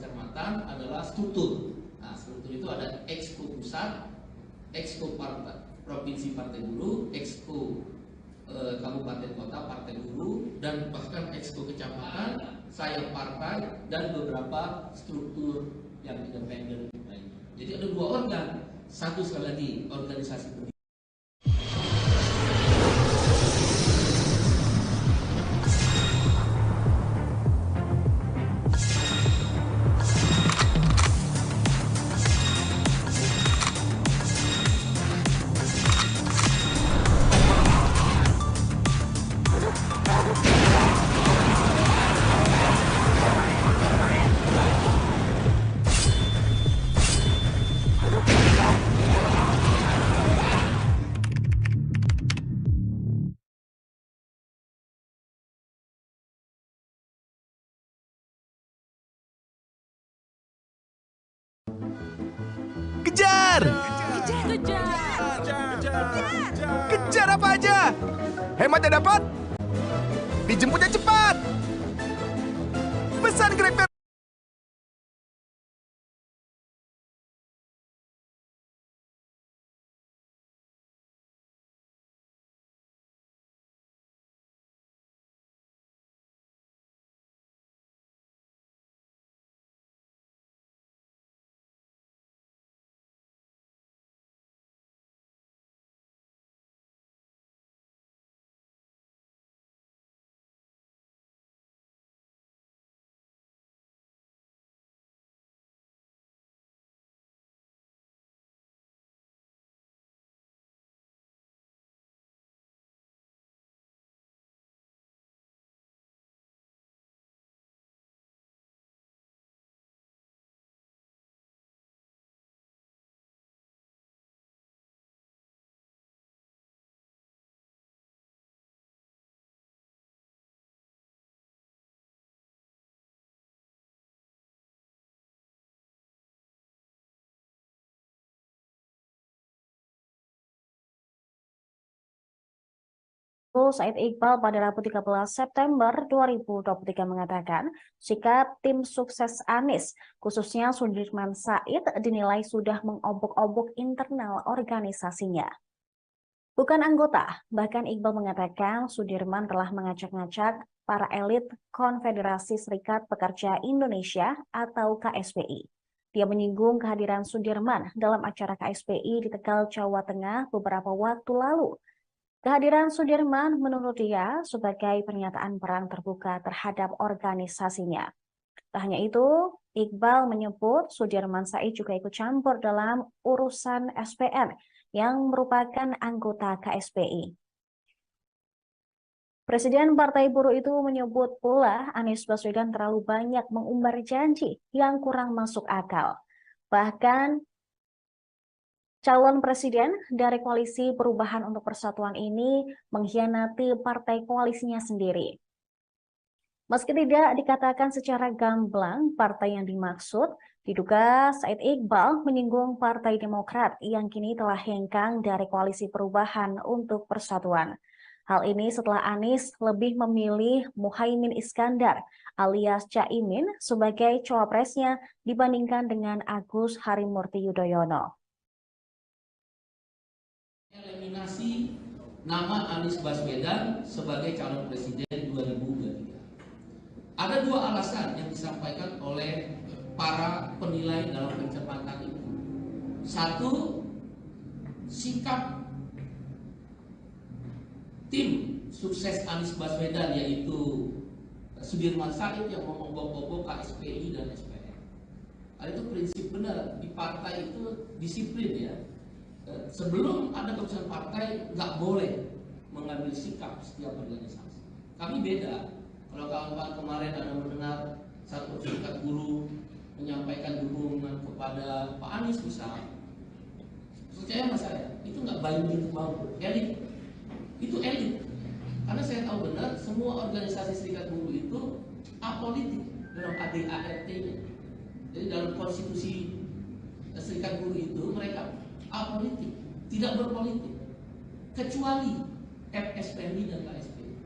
pencermatan adalah struktur. Nah, struktur itu ada Exco pusat, Exco provinsi partai buruh, Exco kabupaten kota partai buruh, dan bahkan Exco kecamatan, saya partai, dan beberapa struktur yang independen lainnya. Jadi ada 2 organ. Satu sekali lagi organisasi pendidikan. Kejar! Kejar apa aja? Hematnya dapat, dijemputnya cepat. Pesan GrabFare. Said Iqbal pada Rabu 13 September 2023 mengatakan sikap tim sukses Anies, khususnya Sudirman Said, dinilai sudah mengobok-obok internal organisasinya. Bukan anggota, bahkan Iqbal mengatakan Sudirman telah mengacak-ngacak para elit Konfederasi Serikat Pekerja Indonesia atau KSPI. Dia menyinggung kehadiran Sudirman dalam acara KSPI di Tegal, Jawa Tengah beberapa waktu lalu. Kehadiran Sudirman menurut dia sebagai pernyataan peran terbuka terhadap organisasinya. Tak hanya itu, Iqbal menyebut Sudirman Said juga ikut campur dalam urusan SPN yang merupakan anggota KSPI. Presiden Partai Buruh itu menyebut pula Anies Baswedan terlalu banyak mengumbar janji yang kurang masuk akal. Bahkan calon presiden dari Koalisi Perubahan untuk Persatuan ini mengkhianati partai koalisinya sendiri. Meski tidak dikatakan secara gamblang partai yang dimaksud, diduga Said Iqbal menyinggung Partai Demokrat yang kini telah hengkang dari Koalisi Perubahan untuk Persatuan. Hal ini setelah Anies lebih memilih Muhaimin Iskandar alias Caimin sebagai cawapresnya dibandingkan dengan Agus Harimurti Yudhoyono. Eliminasi nama Anies Baswedan sebagai calon presiden 2023. Ada 2 alasan yang disampaikan oleh para penilai dalam pencermatan itu. Satu, sikap tim sukses Anies Baswedan yaitu Sudirman Said yang mengobok-obok KSPI dan SPN. Itu prinsip benar, di partai itu disiplin ya. Sebelum ada keputusan partai nggak boleh mengambil sikap setiap organisasi. Kami beda. Kalau kawan-kawan kemarin ada mendengar satu serikat buruh menyampaikan dukungan kepada Pak Anies misalnya, percaya sama saya, itu nggak binding mau elit. Itu elit. Karena saya tahu benar semua organisasi serikat buruh itu apolitik dalam ADART-nya. Jadi dalam konstitusi serikat buruh itu mereka apolitik, tidak berpolitik, kecuali FSPMI dan KSPI.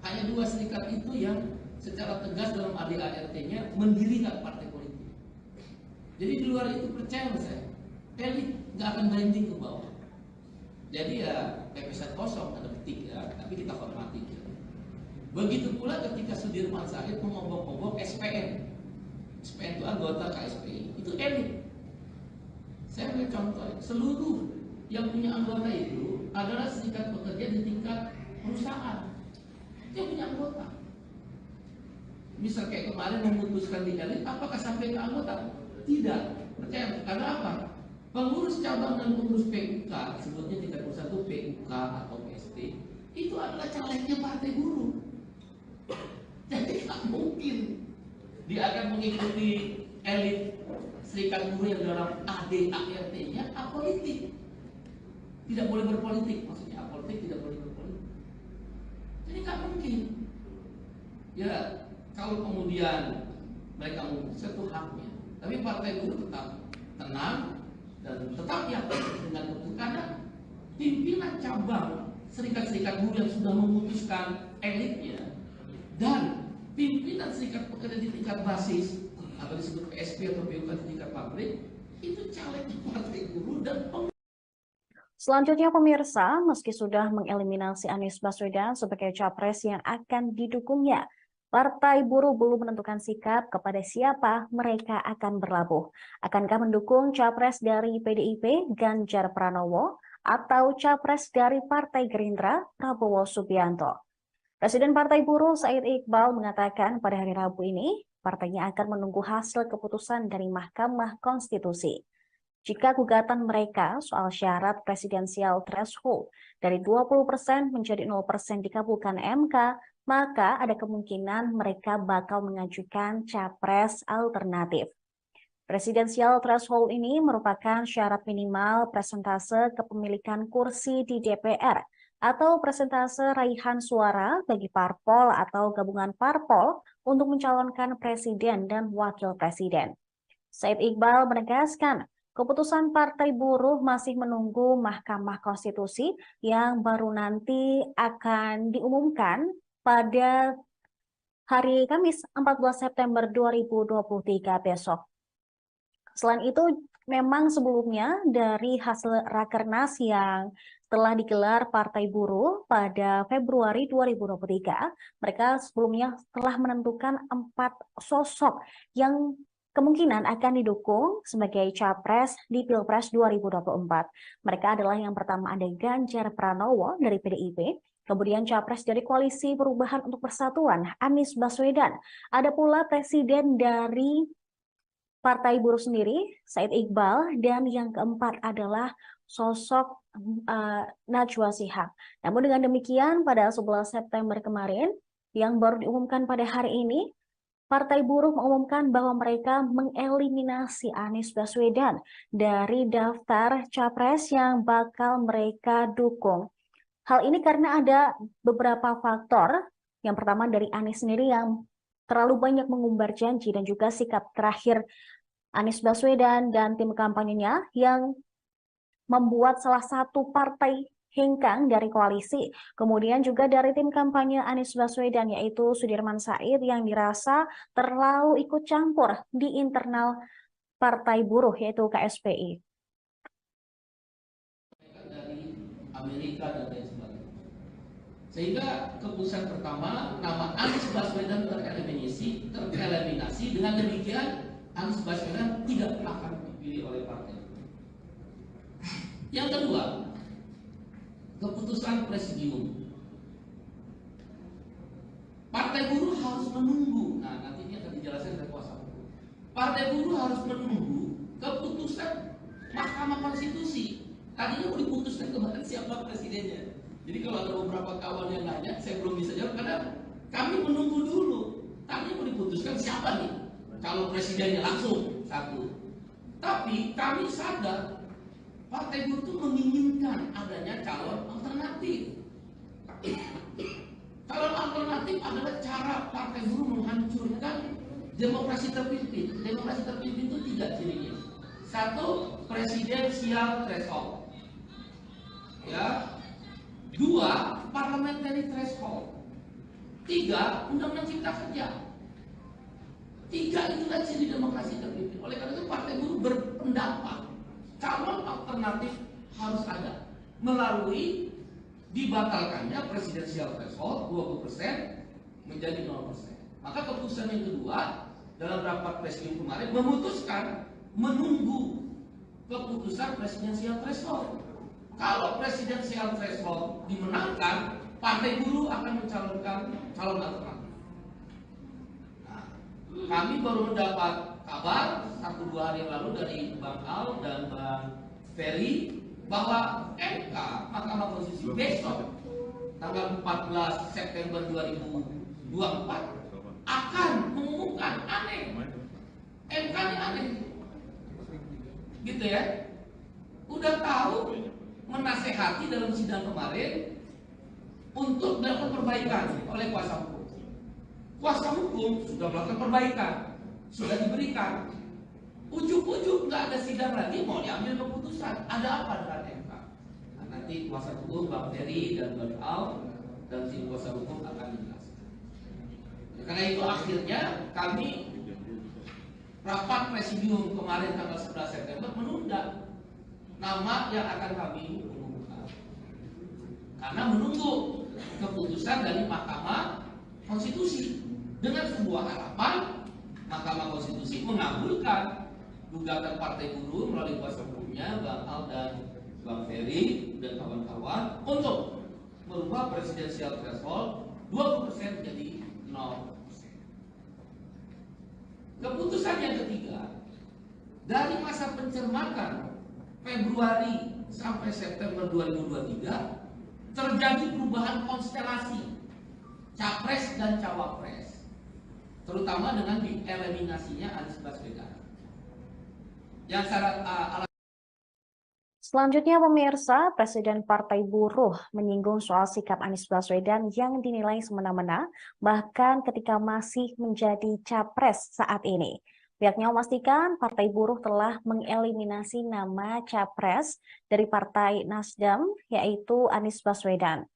Hanya 2 serikat itu yang secara tegas dalam ADART-nya mendirikan partai politik. Jadi di luar itu percaya saya, elit nggak akan banding ke bawah. Jadi ya episode kosong ada petik ya, tapi kita hormati. Begitu pula ketika Sudirman Said mengobok-obok SPN. SPN itu anggota KSPI, itu elit. Saya ambil contoh, seluruh yang punya anggota itu adalah serikat pekerja di tingkat perusahaan. Dia punya anggota. Misal kayak kemarin memutuskan di elit, apakah sampai ke anggota? Tidak. Percaya? Karena apa? Pengurus cabang dan pengurus PUK, sebutnya tingkat perusahaan itu PUK atau PST, itu adalah calegnya partai buruh. Jadi tak mungkin dia akan mengikuti elit serikat buruh yang dalam ADART-nya apolitik. Tidak boleh berpolitik, maksudnya apolitik tidak boleh berpolitik. Jadi tak mungkin. Ya, kalau kemudian mereka memutuskan itu haknya. Tapi partai buruh tetap tenang dan tetap yakin dengan keputusan, karena pimpinan cabang serikat-serikat buruh yang sudah memutuskan elitnya dan pimpinan serikat pekerja di tingkat basis atau disebut PSP atau PUK di tingkat pabrik itu caleg di partai buruh dan Selanjutnya pemirsa, meski sudah mengeliminasi Anies Baswedan sebagai capres yang akan didukungnya, Partai Buruh belum menentukan sikap kepada siapa mereka akan berlabuh. Akankah mendukung capres dari PDIP Ganjar Pranowo atau capres dari Partai Gerindra Prabowo Subianto? Presiden Partai Buruh Said Iqbal mengatakan pada hari Rabu ini, partainya akan menunggu hasil keputusan dari Mahkamah Konstitusi. Jika gugatan mereka soal syarat presidensial threshold dari 20% menjadi 0% dikabulkan MK, maka ada kemungkinan mereka bakal mengajukan capres alternatif. Presidensial threshold ini merupakan syarat minimal persentase kepemilikan kursi di DPR atau persentase raihan suara bagi parpol atau gabungan parpol untuk mencalonkan presiden dan wakil presiden. Said Iqbal menegaskan, keputusan Partai Buruh masih menunggu Mahkamah Konstitusi yang baru nanti akan diumumkan pada hari Kamis 14 September 2023 besok. Selain itu, memang sebelumnya dari hasil Rakernas yang telah digelar Partai Buruh pada Februari 2023, mereka sebelumnya telah menentukan 4 sosok yang kemungkinan akan didukung sebagai capres di Pilpres 2024. Mereka adalah yang pertama ada Ganjar Pranowo dari PDIP, kemudian capres dari Koalisi Perubahan untuk Persatuan Anies Baswedan. Ada pula presiden dari Partai Buruh sendiri, Said Iqbal, dan yang keempat adalah sosok Najwa Shihab. Namun dengan demikian, pada 11 September kemarin, yang baru diumumkan pada hari ini, Partai Buruh mengumumkan bahwa mereka mengeliminasi Anies Baswedan dari daftar capres yang bakal mereka dukung. Hal ini karena ada beberapa faktor. Yang pertama dari Anies sendiri yang terlalu banyak mengumbar janji dan juga sikap terakhir Anies Baswedan dan tim kampanyenya yang membuat salah satu partai hengkang dari koalisi. Kemudian juga dari tim kampanye Anies Baswedan yaitu Sudirman Said yang dirasa terlalu ikut campur di internal Partai Buruh yaitu KSPI. Dari Amerika dan lain sebagainya. Sehingga keputusan pertama nama Anies Baswedan tereliminasi. Dengan demikian Anies Baswedan tidak akan dipilih oleh partai. Yang kedua, keputusan presidium. Partai Buruh harus menunggu. Nah, nanti ini akan dijelaskan oleh kuasa hukum. Partai Buruh harus menunggu keputusan Mahkamah Konstitusi. Tadinya mau diputuskan kemarin siapa presidennya. Jadi kalau ada beberapa kawan yang nanya, saya belum bisa jawab karena kami menunggu dulu. Tadinya mau diputuskan siapa nih kalau presidennya langsung satu. Tapi kami sadar Partai Buruh itu menginginkan adanya calon alternatif. Calon alternatif adalah cara Partai Buruh menghancurkan demokrasi terpimpin. Demokrasi terpimpin itu 3 cirinya. 1, presidensial threshold. Ya. 2, parliamentary threshold. 3, undang-undang cipta kerja. Tiga itulah ciri demokrasi terpimpin. Oleh karena itu Partai Buruh berpendapat calon alternatif harus ada melalui dibatalkannya presidensial threshold 20% menjadi 0%. Maka keputusan yang kedua dalam rapat presidium kemarin memutuskan menunggu keputusan presidensial threshold. Kalau presidensial threshold dimenangkan, Partai Buruh akan mencalonkan calon alternatif. Kami baru mendapat kabar 1-2 hari yang lalu dari Bang Al dan Bang Ferry bahwa MK Mahkamah Konstitusi besok tanggal 14 September 2024 akan mengumumkan. Aneh, MK ini aneh gitu ya, udah tahu menasehati dalam sidang kemarin untuk melakukan perbaikan oleh kuasa hukum. Kuasa hukum sudah melakukan perbaikan, sudah diberikan. Ujuk-ujuk nggak ada sidang lagi, mau diambil keputusan. Ada apa dengan MK? Nah, nanti kuasa hukum Bang Ferry dan Bang Al dan tim kuasa hukum akan menjelaskan. Karena itu akhirnya kami rapat presidium kemarin tanggal 11 September menunda nama yang akan kami umumkan. Karena menunggu keputusan dari Mahkamah Konstitusi. Dengan sebuah harapan Mahkamah Konstitusi mengabulkan gugatan Partai Buruh melalui kuasa hukumnya Bang Al dan Bang Ferry dan kawan-kawan untuk merubah presidensial threshold 20% menjadi 0%. Keputusan yang ketiga, dari masa pencermatan Februari sampai September 2023 terjadi perubahan konstelasi capres dan cawapres, terutama dengan dieliminasinya Anies Baswedan. Yang syarat Selanjutnya pemirsa, Presiden Partai Buruh menyinggung soal sikap Anies Baswedan yang dinilai semena-mena bahkan ketika masih menjadi capres saat ini. Pihaknya memastikan Partai Buruh telah mengeliminasi nama capres dari Partai Nasdem, yaitu Anies Baswedan.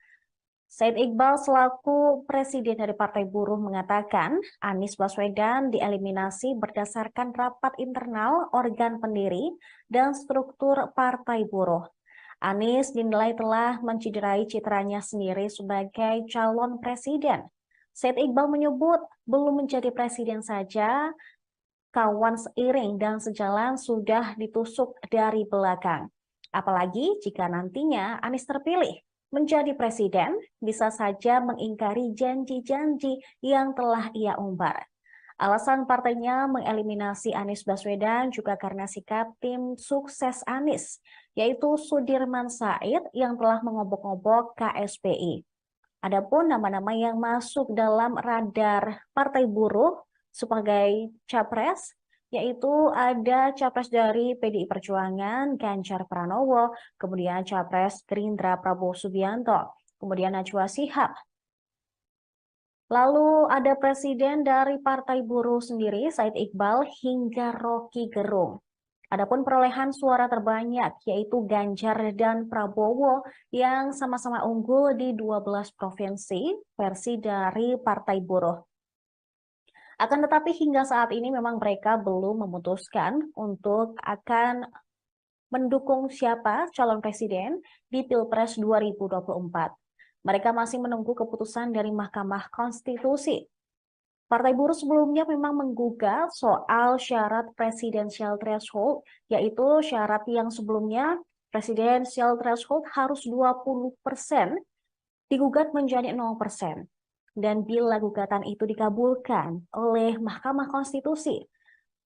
Said Iqbal selaku presiden dari Partai Buruh mengatakan Anies Baswedan dieliminasi berdasarkan rapat internal organ pendiri dan struktur Partai Buruh. Anies dinilai telah menciderai citranya sendiri sebagai calon presiden. Said Iqbal menyebut belum menjadi presiden saja, kawan seiring dan sejalan sudah ditusuk dari belakang. Apalagi jika nantinya Anies terpilih menjadi presiden, bisa saja mengingkari janji-janji yang telah ia umbar. Alasan partainya mengeliminasi Anies Baswedan juga karena sikap tim sukses Anies, yaitu Sudirman Said yang telah mengobok-obok KSPI. Adapun nama-nama yang masuk dalam radar Partai Buruh sebagai capres, yaitu ada capres dari PDI Perjuangan, Ganjar Pranowo, kemudian capres Gerindra Prabowo Subianto, kemudian Najwa Shihab. Lalu ada presiden dari Partai Buruh sendiri, Said Iqbal, hingga Rocky Gerung. Adapun perolehan suara terbanyak, yaitu Ganjar dan Prabowo yang sama-sama unggul di 12 provinsi, versi dari Partai Buruh. Akan tetapi hingga saat ini memang mereka belum memutuskan untuk akan mendukung siapa calon presiden di Pilpres 2024. Mereka masih menunggu keputusan dari Mahkamah Konstitusi. Partai Buruh sebelumnya memang menggugat soal syarat presidensial threshold, yaitu syarat yang sebelumnya presidensial threshold harus 20%, digugat menjadi 0%. Dan bila gugatan itu dikabulkan oleh Mahkamah Konstitusi,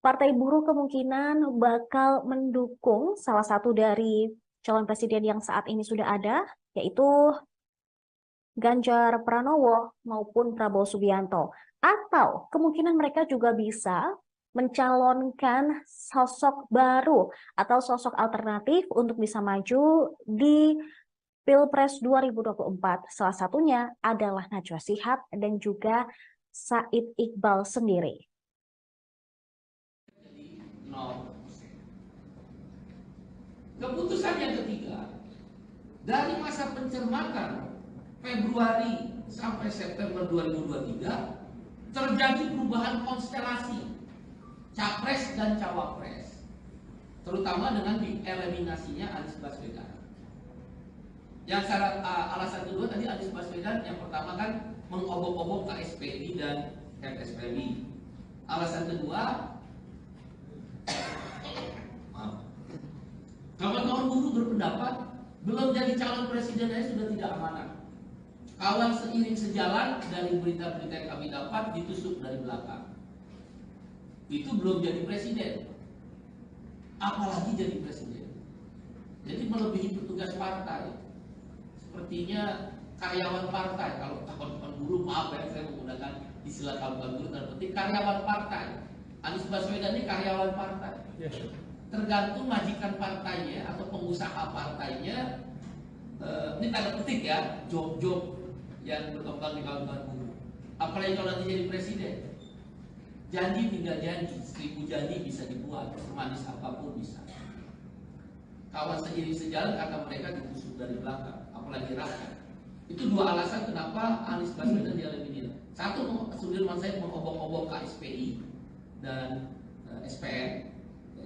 Partai Buruh kemungkinan bakal mendukung salah satu dari calon presiden yang saat ini sudah ada, yaitu Ganjar Pranowo maupun Prabowo Subianto. Atau kemungkinan mereka juga bisa mencalonkan sosok baru atau sosok alternatif untuk bisa maju di Pilpres 2024, salah satunya adalah Najwa Shihab dan juga Said Iqbal sendiri. Keputusan yang ketiga, dari masa pencermatan Februari sampai September 2023 terjadi perubahan konstelasi capres dan cawapres, terutama dengan dieliminasinya Anies Baswedan. Yang alasan kedua tadi Anies Baswedan yang pertama kan mengobok-obok KSPI dan FSPI. Alasan kedua, kawan-kawan buruh berpendapat belum jadi calon presiden aja sudah tidak amanah. Kawan seiring sejalan dari berita-berita yang kami dapat ditusuk dari belakang. Itu belum jadi presiden, apalagi jadi presiden. Jadi melebihi petugas partai. Sepertinya karyawan partai. Kalau kawan-kawan buruh, maaf ya saya menggunakan istilah kawan-kawan buruh, dalam arti karyawan partai. Anies Baswedan ini karyawan partai. Tergantung majikan partainya atau pengusaha partainya. Ini tanda petik ya, job-job yang berkembang di kawan-kawan buruh. Apalagi kalau nanti jadi presiden, janji tinggal janji, 1000 janji bisa dibuat, semanis apapun bisa. Kawan seiring sejalan kata mereka ditusuk dari belakang, apalagi rakyat. Itu dua alasan kenapa Anies Baswedan dieliminir. Satu, Sudirman Said mengobok-obok KSPI dan SPN.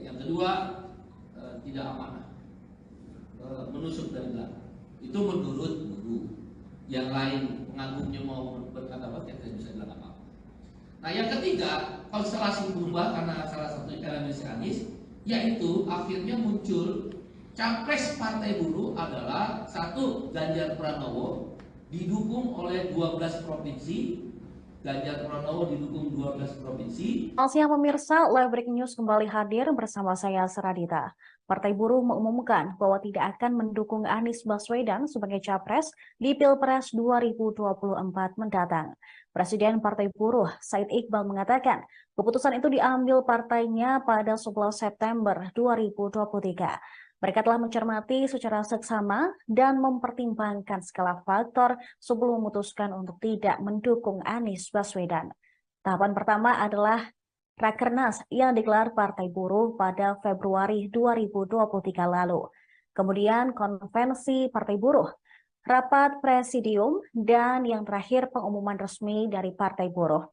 Yang kedua, tidak amanah, menusuk dari belakang. Itu menurut buruh. Yang lain penganggungnya mau berkata apa, tidak bisa bilang apa-apa. Nah yang ketiga, konstelasi berubah karena salah satu eliminasi Anies, yaitu akhirnya muncul capres Partai Buruh adalah satu, Ganjar Pranowo didukung oleh 12 provinsi. Ganjar Pranowo didukung 12 provinsi. Selamat siang pemirsa, Live Breaking News kembali hadir bersama saya Seradita. Partai Buruh mengumumkan bahwa tidak akan mendukung Anies Baswedan sebagai capres di Pilpres 2024 mendatang. Presiden Partai Buruh, Said Iqbal mengatakan, keputusan itu diambil partainya pada 11 September 2023. Mereka telah mencermati secara seksama dan mempertimbangkan segala faktor sebelum memutuskan untuk tidak mendukung Anies Baswedan. Tahapan pertama adalah Rakernas yang digelar Partai Buruh pada Februari 2023 lalu. Kemudian konvensi Partai Buruh, rapat presidium, dan yang terakhir pengumuman resmi dari Partai Buruh.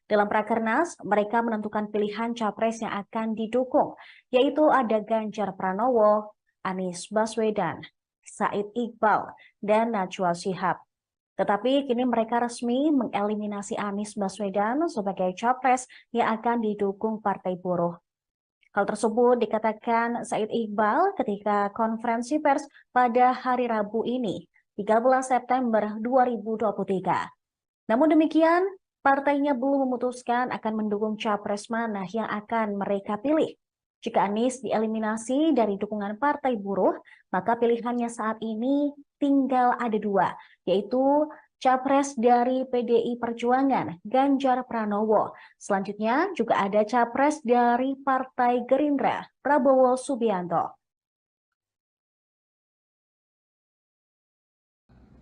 Dalam Rakernas, mereka menentukan pilihan capres yang akan didukung, yaitu ada Ganjar Pranowo, Anies Baswedan, Said Iqbal, dan Najwa Shihab. Tetapi kini mereka resmi mengeliminasi Anies Baswedan sebagai capres yang akan didukung Partai Buruh. Hal tersebut dikatakan Said Iqbal ketika konferensi pers pada hari Rabu ini, 13 September 2023. Namun demikian, partainya belum memutuskan akan mendukung capres mana yang akan mereka pilih. Jika Anies dieliminasi dari dukungan Partai Buruh, maka pilihannya saat ini tinggal ada dua, yaitu capres dari PDI Perjuangan, Ganjar Pranowo. Selanjutnya juga ada capres dari Partai Gerindra, Prabowo Subianto.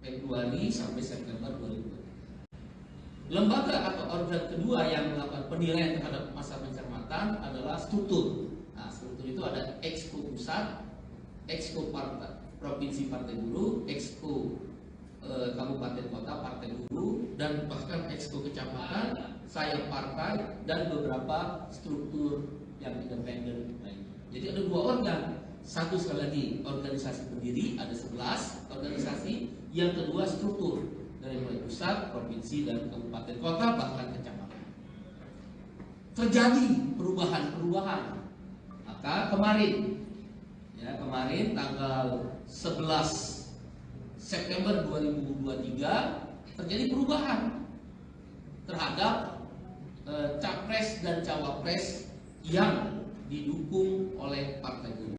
Februari sampai September 2020. Lembaga atau organ kedua yang melakukan penilaian terhadap masa pencermatan adalah struktur. Nah, struktur itu ada Exco Pusat, Exco Partai Provinsi Partai Buruh, Exco Kabupaten Kota Partai Buruh, dan bahkan Exco Kecamatan, sayap partai, dan beberapa struktur yang independen lainnya. Jadi ada dua organ. Satu sekali lagi organisasi pendiri, ada 11 organisasi. Yang kedua struktur, dari mulai pusat, provinsi, dan kabupaten kota, bahkan kecamatan. Terjadi perubahan-perubahan. Maka kemarin tanggal 11 September 2023 terjadi perubahan terhadap capres dan cawapres yang didukung oleh Partai Buruh.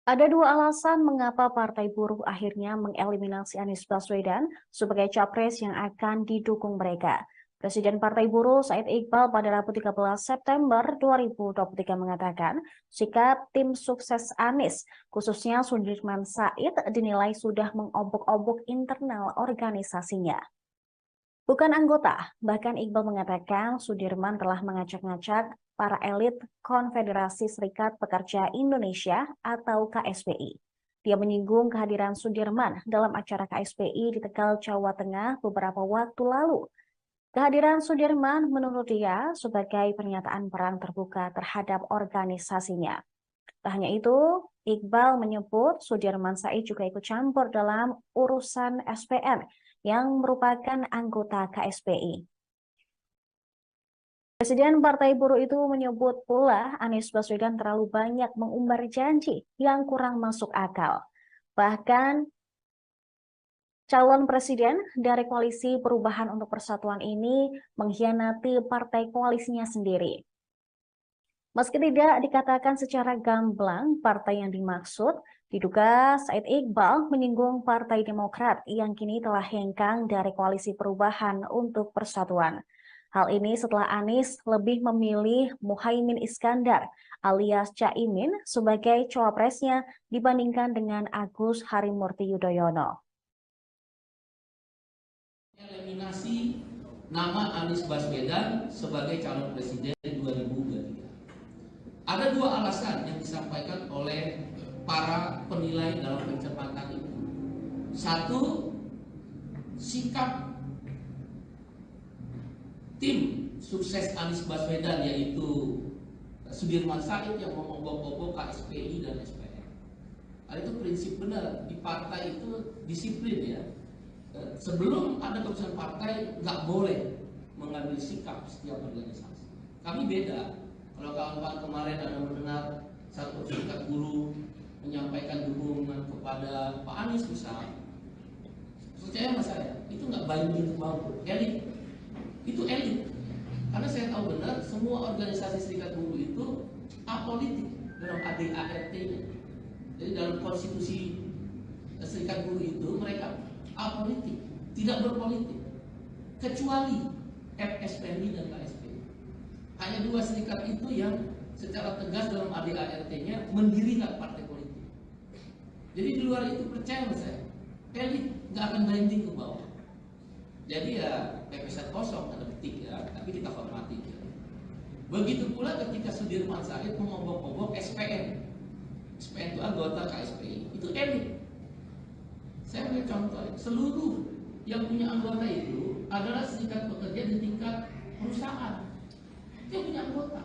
Ada dua alasan mengapa Partai Buruh akhirnya mengeliminasi Anies Baswedan sebagai capres yang akan didukung mereka. Presiden Partai Buruh Said Iqbal pada Rabu 13 September 2023 mengatakan, sikap tim sukses Anies, khususnya Sudirman Said, dinilai sudah mengobok-obok internal organisasinya. Bukan anggota, bahkan Iqbal mengatakan Sudirman telah mengacak-ngacak para elit Konfederasi Serikat Pekerja Indonesia atau KSPI. Dia menyinggung kehadiran Sudirman dalam acara KSPI di Tegal, Jawa Tengah beberapa waktu lalu. Kehadiran Sudirman menurut dia sebagai pernyataan perang terbuka terhadap organisasinya. Tak hanya itu, Iqbal menyebut Sudirman Said juga ikut campur dalam urusan SPN yang merupakan anggota KSPI. Presiden Partai Buruh itu menyebut pula Anies Baswedan terlalu banyak mengumbar janji yang kurang masuk akal. Bahkan calon presiden dari Koalisi Perubahan untuk Persatuan ini mengkhianati partai koalisinya sendiri. Meski tidak dikatakan secara gamblang partai yang dimaksud, diduga Said Iqbal menyinggung Partai Demokrat yang kini telah hengkang dari Koalisi Perubahan untuk Persatuan. Hal ini setelah Anies lebih memilih Muhaimin Iskandar alias Caimin sebagai cawapresnya dibandingkan dengan Agus Harimurti Yudhoyono. Eliminasi nama Anies Baswedan sebagai calon presiden 2023. Ada dua alasan yang disampaikan oleh para penilai dalam pencermatan itu. Satu, sikap tim sukses Anies Baswedan yaitu Sudirman Said yang mengobok-obok KSPI dan SPN. Itu prinsip benar, di partai itu disiplin ya. Sebelum ada keputusan partai nggak boleh mengambil sikap setiap organisasi. Kami beda. Kalau kawan-kawan kemarin ada mendengar satu serikat buruh menyampaikan dukungan kepada Pak Anies misalnya, percaya sama saya, itu nggak binding mau elit. Itu elit. Karena saya tahu benar semua organisasi serikat buruh itu apolitik dalam ADART-nya. Jadi dalam konstitusi serikat buruh itu mereka apolitik, tidak berpolitik, kecuali FSPMI dan KSPI. Hanya dua serikat itu yang secara tegas dalam ADART-nya mendirikan partai politik. Jadi di luar itu percaya saya, elit nggak akan binding ke bawah. Jadi ya PPS kosong tanda petik ya, tapi kita hormati. Begitu pula ketika Sudirman Said mengobok-obok SPN. SPN itu anggota KSPI, itu elit. Saya ambil contoh, seluruh yang punya anggota itu adalah serikat pekerja di tingkat perusahaan. Dia punya anggota.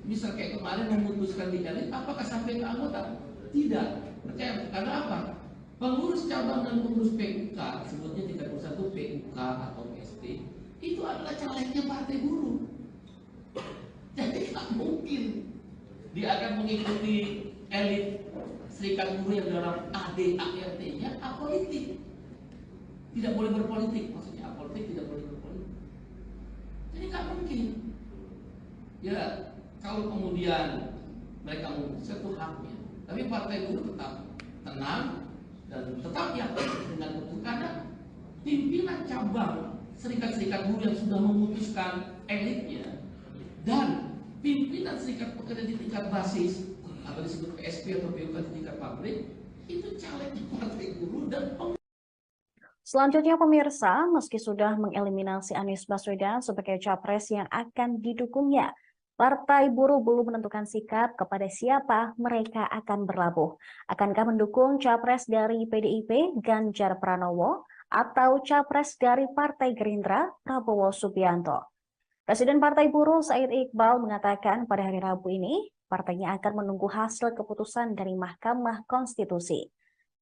Misal kayak kemarin memutuskan di elit, apakah sampai ke anggota? Tidak. Percaya, karena apa? Pengurus cabang dan pengurus PUK, sebutnya tingkat perusahaan itu PUK atau PST, itu adalah calegnya partai buruh. Jadi tidak mungkin dia akan mengikuti elit serikat buruh yang dalam ADART-nya apolitik. Tidak boleh berpolitik, maksudnya apolitik tidak boleh berpolitik. Jadi nggak mungkin. Ya kalau kemudian mereka memutuskan itu haknya, tapi partai buruh tetap tenang dan tetap yakin dengan keputusan karena pimpinan cabang serikat-serikat buruh yang sudah memutuskan elitnya dan pimpinan serikat pekerja di tingkat basis atau disebut PSP atau PUK di tingkat pabrik itu caleg partai buruh dan Selanjutnya pemirsa, meski sudah mengeliminasi Anies Baswedan sebagai capres yang akan didukungnya, Partai Buruh belum menentukan sikap kepada siapa mereka akan berlabuh. Akankah mendukung capres dari PDIP Ganjar Pranowo atau capres dari Partai Gerindra Prabowo Subianto? Presiden Partai Buruh Said Iqbal mengatakan pada hari Rabu ini, partainya akan menunggu hasil keputusan dari Mahkamah Konstitusi.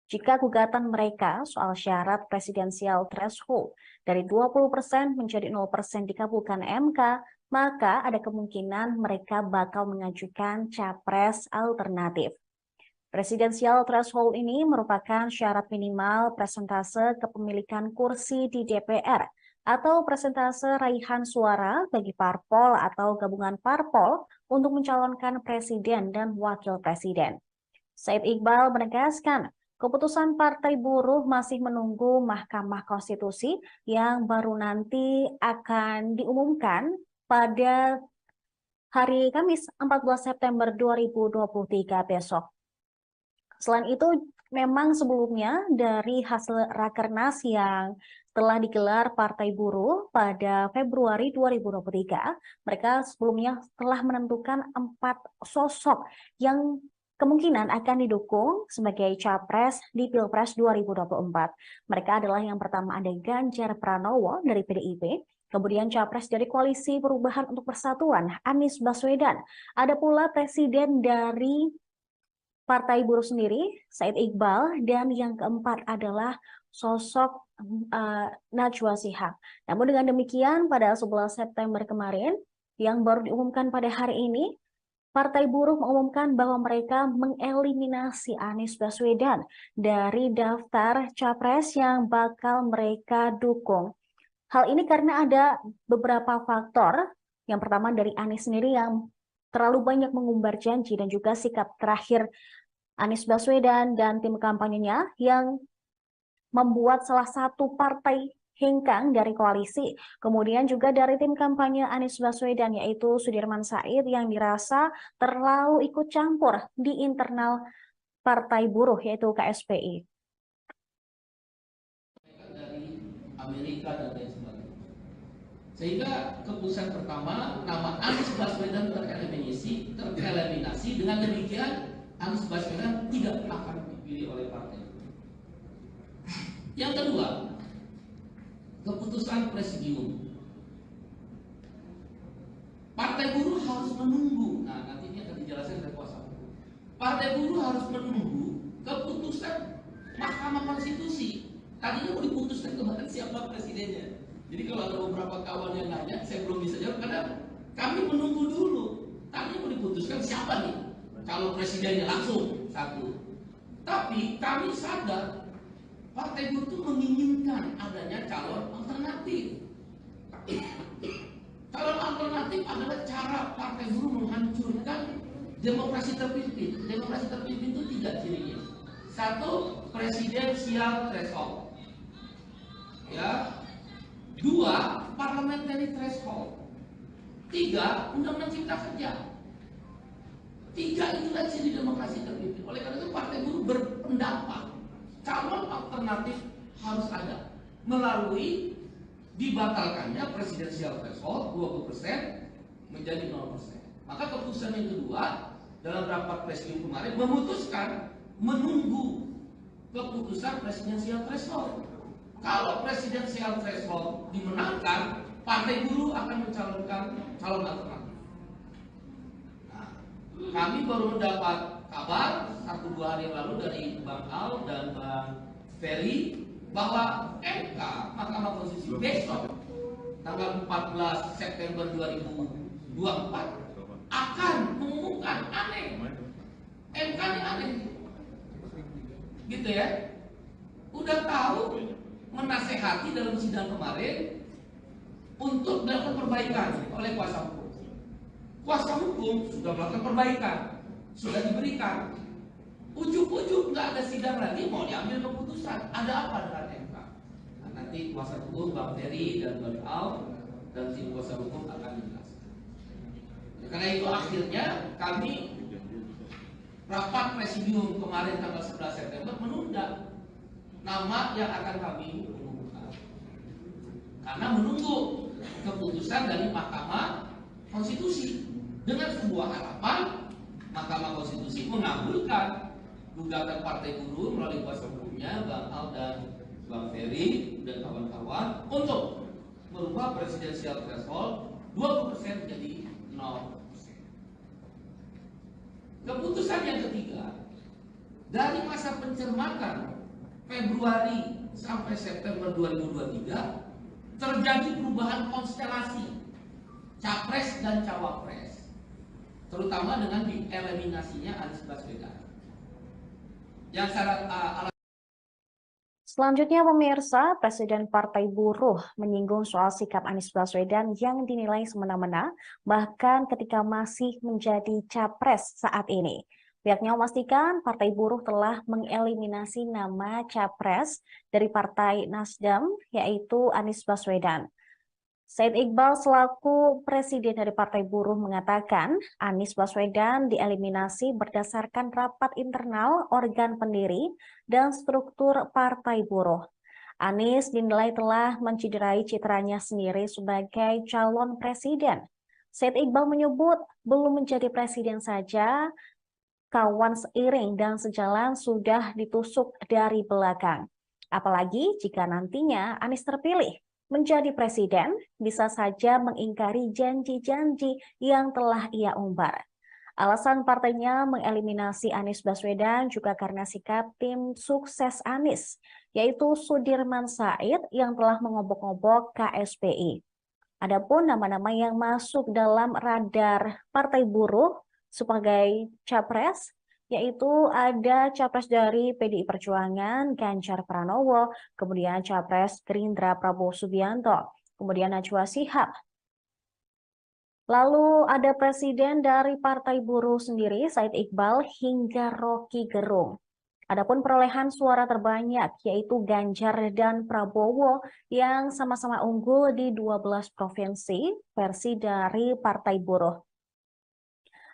Jika gugatan mereka soal syarat presidensial threshold dari 20% menjadi 0% dikabulkan MK, maka ada kemungkinan mereka bakal mengajukan capres alternatif. Presidensial threshold ini merupakan syarat minimal persentase kepemilikan kursi di DPR atau persentase raihan suara bagi parpol atau gabungan parpol untuk mencalonkan presiden dan wakil presiden. Said Iqbal menegaskan, Keputusan Partai Buruh masih menunggu Mahkamah Konstitusi yang baru nanti akan diumumkan pada hari Kamis 14 September 2023 besok. Selain itu, memang sebelumnya dari hasil Rakernas yang telah digelar Partai Buruh pada Februari 2023, mereka sebelumnya telah menentukan 4 sosok yang kemungkinan akan didukung sebagai capres di Pilpres 2024. Mereka adalah yang pertama ada Ganjar Pranowo dari PDIP, kemudian capres dari Koalisi Perubahan untuk Persatuan, Anies Baswedan. Ada pula presiden dari Partai Buruh sendiri, Said Iqbal, dan yang keempat adalah sosok Najwa Shihab. Namun dengan demikian, pada 11 September kemarin, yang baru diumumkan pada hari ini, Partai Buruh mengumumkan bahwa mereka mengeliminasi Anies Baswedan dari daftar capres yang bakal mereka dukung. Hal ini karena ada beberapa faktor. Yang pertama dari Anies sendiri yang terlalu banyak mengumbar janji dan juga sikap terakhir Anies Baswedan dan tim kampanyenya yang membuat salah satu partai hengkang dari koalisi. Kemudian juga dari tim kampanye Anies Baswedan yaitu Sudirman Said yang dirasa terlalu ikut campur di internal Partai Buruh yaitu KSPI. Dari Amerika dan lain sebagainya. Sehingga keputusan pertama nama Anies Baswedan tereliminasi. Dengan demikian Anies Baswedan tidak akan dipilih oleh partai. Yang kedua, keputusan presidium. Partai Buruh harus menunggu. Nah, nanti ini akan dijelaskan oleh kuasa hukum. Partai Buruh harus menunggu keputusan Mahkamah Konstitusi. Tadinya mau diputuskan kemarin siapa presidennya. Jadi kalau ada beberapa kawan yang nanya, saya belum bisa jawab karena kami menunggu dulu. Tadinya mau diputuskan siapa nih kalau presidennya langsung satu. Tapi kami sadar Partai Buruh itu menginginkan adanya calon alternatif. Calon alternatif adalah cara Partai Buruh menghancurkan demokrasi terpimpin. Demokrasi terpimpin itu 3 cirinya. 1, presidensial threshold. Ya. 2, parliamentary threshold. 3, undang-undang cipta kerja. 3 itulah ciri demokrasi terpimpin. Oleh karena itu Partai Buruh berpendapat calon alternatif harus ada melalui dibatalkannya presidensial threshold 20% menjadi 0%. Maka keputusan yang kedua dalam rapat presidium kemarin memutuskan menunggu keputusan presidensial threshold. Kalau presidensial threshold dimenangkan, Partai Buruh akan mencalonkan calon alternatif. Nah, kami baru mendapat kabar 1-2 hari yang lalu dari Bang Al dan Bang Ferry bahwa MK Mahkamah Konstitusi besok tanggal 14 September 2024 akan mengumumkan. Aneh, MK ini aneh gitu ya, udah tahu menasehati dalam sidang kemarin untuk melakukan perbaikan oleh kuasa hukum. Kuasa hukum sudah melakukan perbaikan, sudah diberikan. Ujuk-ujuk nggak ada sidang lagi, mau diambil keputusan. Ada apa dengan MK? Nah, nanti kuasa hukum Bang Ferry dan Bang Al dan tim kuasa hukum akan menjelaskan. Ya, karena itu akhirnya kami rapat presidium kemarin tanggal 11 September menunda nama yang akan kami umumkan. Karena menunggu keputusan dari Mahkamah Konstitusi dengan sebuah harapan Mahkamah Konstitusi mengabulkan gugatan Partai Buruh melalui kuasa hukumnya Bang Al dan Bang Ferry dan kawan-kawan untuk merubah presidensial threshold 20% menjadi 0%. Keputusan yang ketiga, dari masa pencermatan Februari sampai September 2023 terjadi perubahan konstelasi capres dan cawapres, terutama dengan dieliminasinya Anies Baswedan. Yang syarat Selanjutnya pemirsa, Presiden Partai Buruh menyinggung soal sikap Anies Baswedan yang dinilai semena-mena bahkan ketika masih menjadi capres saat ini. Pihaknya memastikan Partai Buruh telah mengeliminasi nama capres dari Partai Nasdem, yaitu Anies Baswedan. Said Iqbal selaku presiden dari Partai Buruh mengatakan Anies Baswedan dieliminasi berdasarkan rapat internal organ pendiri dan struktur Partai Buruh. Anies dinilai telah menciderai citranya sendiri sebagai calon presiden. Said Iqbal menyebut belum menjadi presiden saja, kawan seiring dan sejalan sudah ditusuk dari belakang. Apalagi jika nantinya Anies terpilih menjadi presiden, bisa saja mengingkari janji-janji yang telah ia umbar. Alasan partainya mengeliminasi Anies Baswedan juga karena sikap tim sukses Anies, yaitu Sudirman Said yang telah mengobok-obok KSPI. Adapun nama-nama yang masuk dalam radar Partai Buruh sebagai capres, yaitu ada capres dari PDI Perjuangan, Ganjar Pranowo, kemudian capres Gerindra Prabowo Subianto, kemudian Najwa Shihab. Lalu ada presiden dari Partai Buruh sendiri, Said Iqbal, hingga Rocky Gerung. Adapun perolehan suara terbanyak yaitu Ganjar dan Prabowo yang sama-sama unggul di 12 provinsi versi dari Partai Buruh.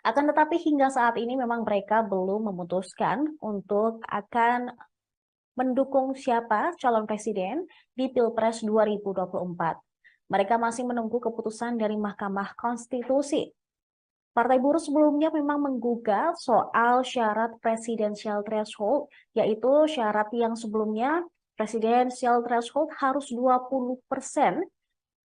Akan tetapi hingga saat ini memang mereka belum memutuskan untuk akan mendukung siapa calon presiden di Pilpres 2024. Mereka masih menunggu keputusan dari Mahkamah Konstitusi. Partai Buruh sebelumnya memang menggugat soal syarat presidensial threshold, yaitu syarat yang sebelumnya presidensial threshold harus 20%,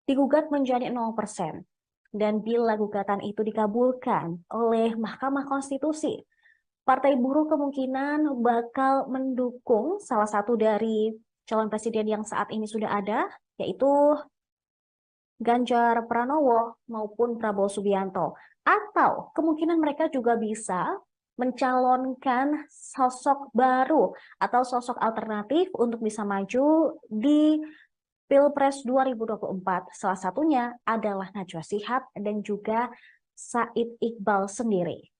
digugat menjadi 0%. Dan bila gugatan itu dikabulkan oleh Mahkamah Konstitusi, Partai Buruh kemungkinan bakal mendukung salah satu dari calon presiden yang saat ini sudah ada, yaitu Ganjar Pranowo maupun Prabowo Subianto. Atau kemungkinan mereka juga bisa mencalonkan sosok baru atau sosok alternatif untuk bisa maju di Pilpres 2024. Salah satunya adalah Najwa Shihab dan juga Said Iqbal sendiri.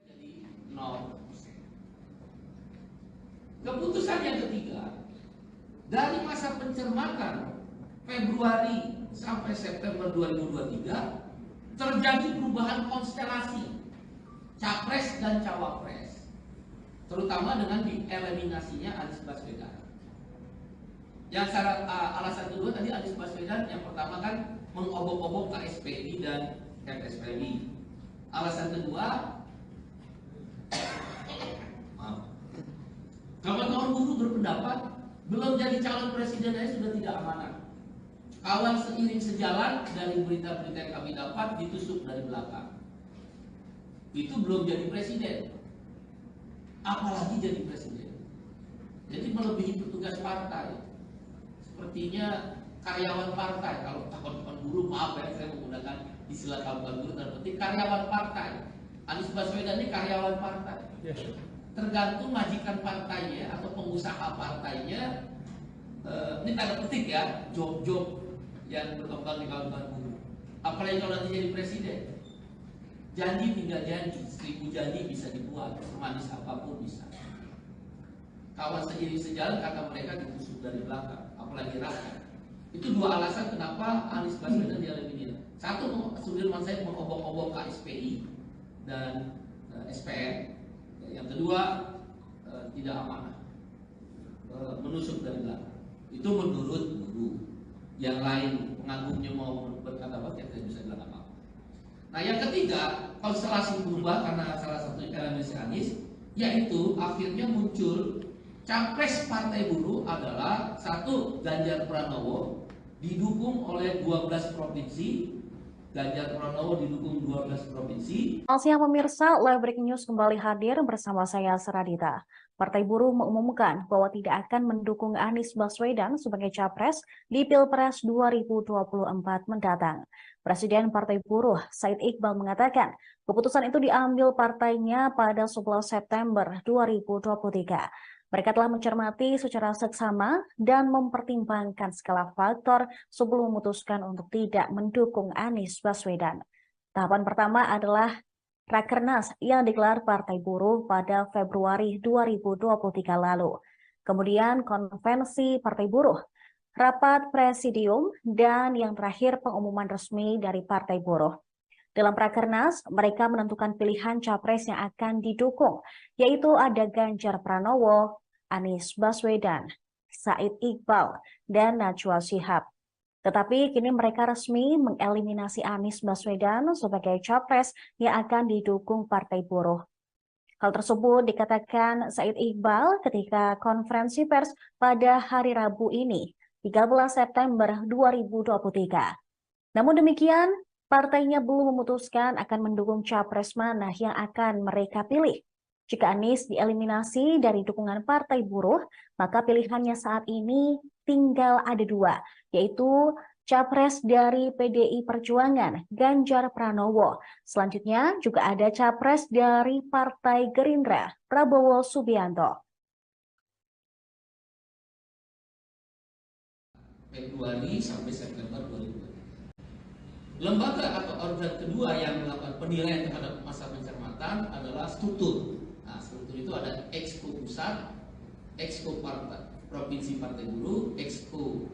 Jadi 0%. Keputusan yang ketiga, dari masa pencermatan Februari sampai September 2023 terjadi perubahan konstelasi capres dan cawapres, terutama dengan dieliminasinya Anies Baswedan. Yang alasan kedua tadi Anies Baswedan yang pertama kan mengobok-obok KSPI dan FSPI. Alasan kedua, kawan-kawan buruh berpendapat belum jadi calon presiden aja sudah tidak amanah. Kawan seiring sejalan dari berita-berita yang kami dapat ditusuk dari belakang. Itu belum jadi presiden, apalagi jadi presiden. Jadi melebihi petugas partai. Sepertinya karyawan partai. Kalau kawan-kawan buruh, maaf ya saya menggunakan istilah kawan-kawan buruh, dalam penting karyawan partai. Anies Baswedan ini karyawan partai. Tergantung majikan partainya atau pengusaha partainya. Ini tanda petik ya, job-job yang berkembang di kawan-kawan buruh. Apalagi kalau nanti jadi presiden, janji tinggal janji, 1000 janji bisa dibuat, semanis apapun bisa. Kawan seiring sejalan kata mereka ditusuk dari belakang, apalagi rakyat. Itu dua alasan kenapa Anies Baswedan dieliminir. Satu, Sudirman Said mengobok-obok KSPI dan SPN. Yang kedua, tidak amanah, menusuk dari belakang. Itu menurut buruh. Yang lain penganggungnya mau berkata apa, kita bisa bilang apa. Nah yang ketiga, konstelasi berubah karena salah satu eliminasi Anies, yaitu akhirnya muncul capres Partai Buruh adalah satu Ganjar Pranowo didukung oleh 12 provinsi. Ganjar Pranowo didukung 12 provinsi. Selamat siang pemirsa, Live Breaking News kembali hadir bersama saya Seradita. Partai Buruh mengumumkan bahwa tidak akan mendukung Anies Baswedan sebagai capres di Pilpres 2024 mendatang. Presiden Partai Buruh, Said Iqbal mengatakan, keputusan itu diambil partainya pada 11 September 2023. Mereka telah mencermati secara seksama dan mempertimbangkan segala faktor sebelum memutuskan untuk tidak mendukung Anies Baswedan. Tahapan pertama adalah Rakernas yang digelar Partai Buruh pada Februari 2023 lalu. Kemudian konvensi Partai Buruh, rapat presidium, dan yang terakhir pengumuman resmi dari Partai Buruh. Dalam Rakernas, mereka menentukan pilihan capres yang akan didukung, yaitu ada Ganjar Pranowo, Anies Baswedan, Said Iqbal, dan Najwa Shihab. Tetapi kini mereka resmi mengeliminasi Anies Baswedan sebagai capres yang akan didukung Partai Buruh. Hal tersebut dikatakan Said Iqbal ketika konferensi pers pada hari Rabu ini, 13 September 2023. Namun demikian, partainya belum memutuskan akan mendukung capres mana yang akan mereka pilih. Jika Anies dieliminasi dari dukungan Partai Buruh, maka pilihannya saat ini tinggal ada dua, yaitu capres dari PDI Perjuangan, Ganjar Pranowo. Selanjutnya juga ada capres dari Partai Gerindra, Prabowo Subianto. Februari sampai September 2023. Lembaga atau organ kedua yang melakukan penilaian terhadap masa pencermatan adalah struktur. Nah, struktur itu ada Exco Pusat, Exco Provinsi Partai Buruh, Exco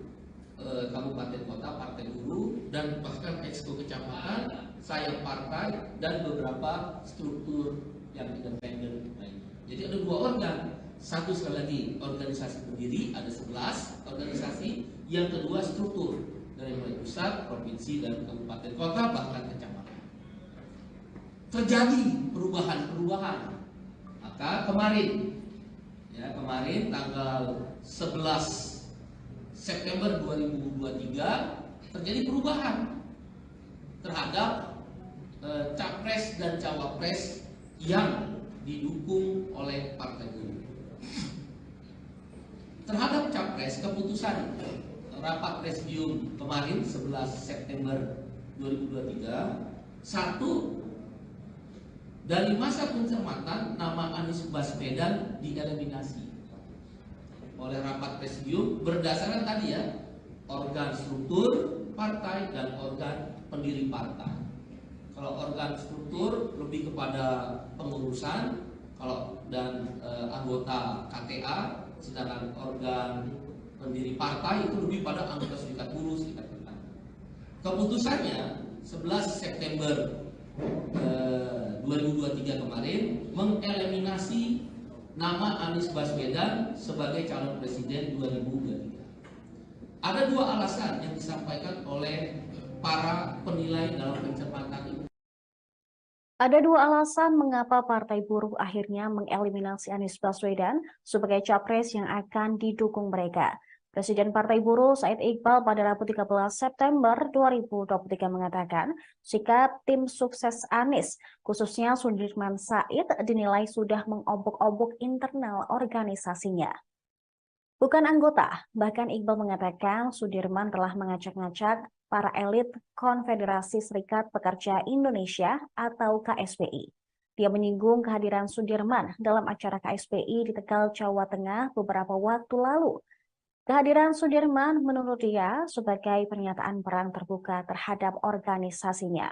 Kabupaten Kota Partai Buruh, dan bahkan Exco Kecamatan, sayap partai, dan beberapa struktur yang independen lainnya. Jadi ada dua organ. Satu sekali lagi organisasi pendiri, ada 11 organisasi. Yang kedua struktur, dari mulai pusat, provinsi, dan kabupaten kota, bahkan kecamatan. Terjadi perubahan-perubahan. Maka kemarin tanggal 11 September 2023 terjadi perubahan terhadap capres dan cawapres yang didukung oleh Partai Buruh. Terhadap capres, keputusan rapat presidium kemarin 11 September 2023, satu, dari masa pencermatan nama Anies Baswedan dieliminasi oleh rapat presidium berdasarkan tadi ya, organ struktur partai dan organ pendiri partai. Kalau organ struktur lebih kepada pengurusan, dan anggota KTA, sedangkan organ pendiri partai itu lebih pada anggota serikat buruh, serikat petani. Keputusannya 11 September 2023 kemarin mengeliminasi nama Anies Baswedan sebagai calon presiden 2023. Ada dua alasan yang disampaikan oleh para penilai dalam pencermatan itu. Ada dua alasan mengapa Partai Buruh akhirnya mengeliminasi Anies Baswedan sebagai capres yang akan didukung mereka. Presiden Partai Buruh Said Iqbal pada Rabu 13 September 2023 mengatakan, sikap tim sukses Anies, khususnya Sudirman Said, dinilai sudah mengobok-obok internal organisasinya. Bukan anggota, bahkan Iqbal mengatakan Sudirman telah mengacak-ngacak para elit Konfederasi Serikat Pekerja Indonesia atau KSPI. Dia menyinggung kehadiran Sudirman dalam acara KSPI di Tegal, Jawa Tengah beberapa waktu lalu. Kehadiran Sudirman menurut dia sebagai pernyataan perang terbuka terhadap organisasinya.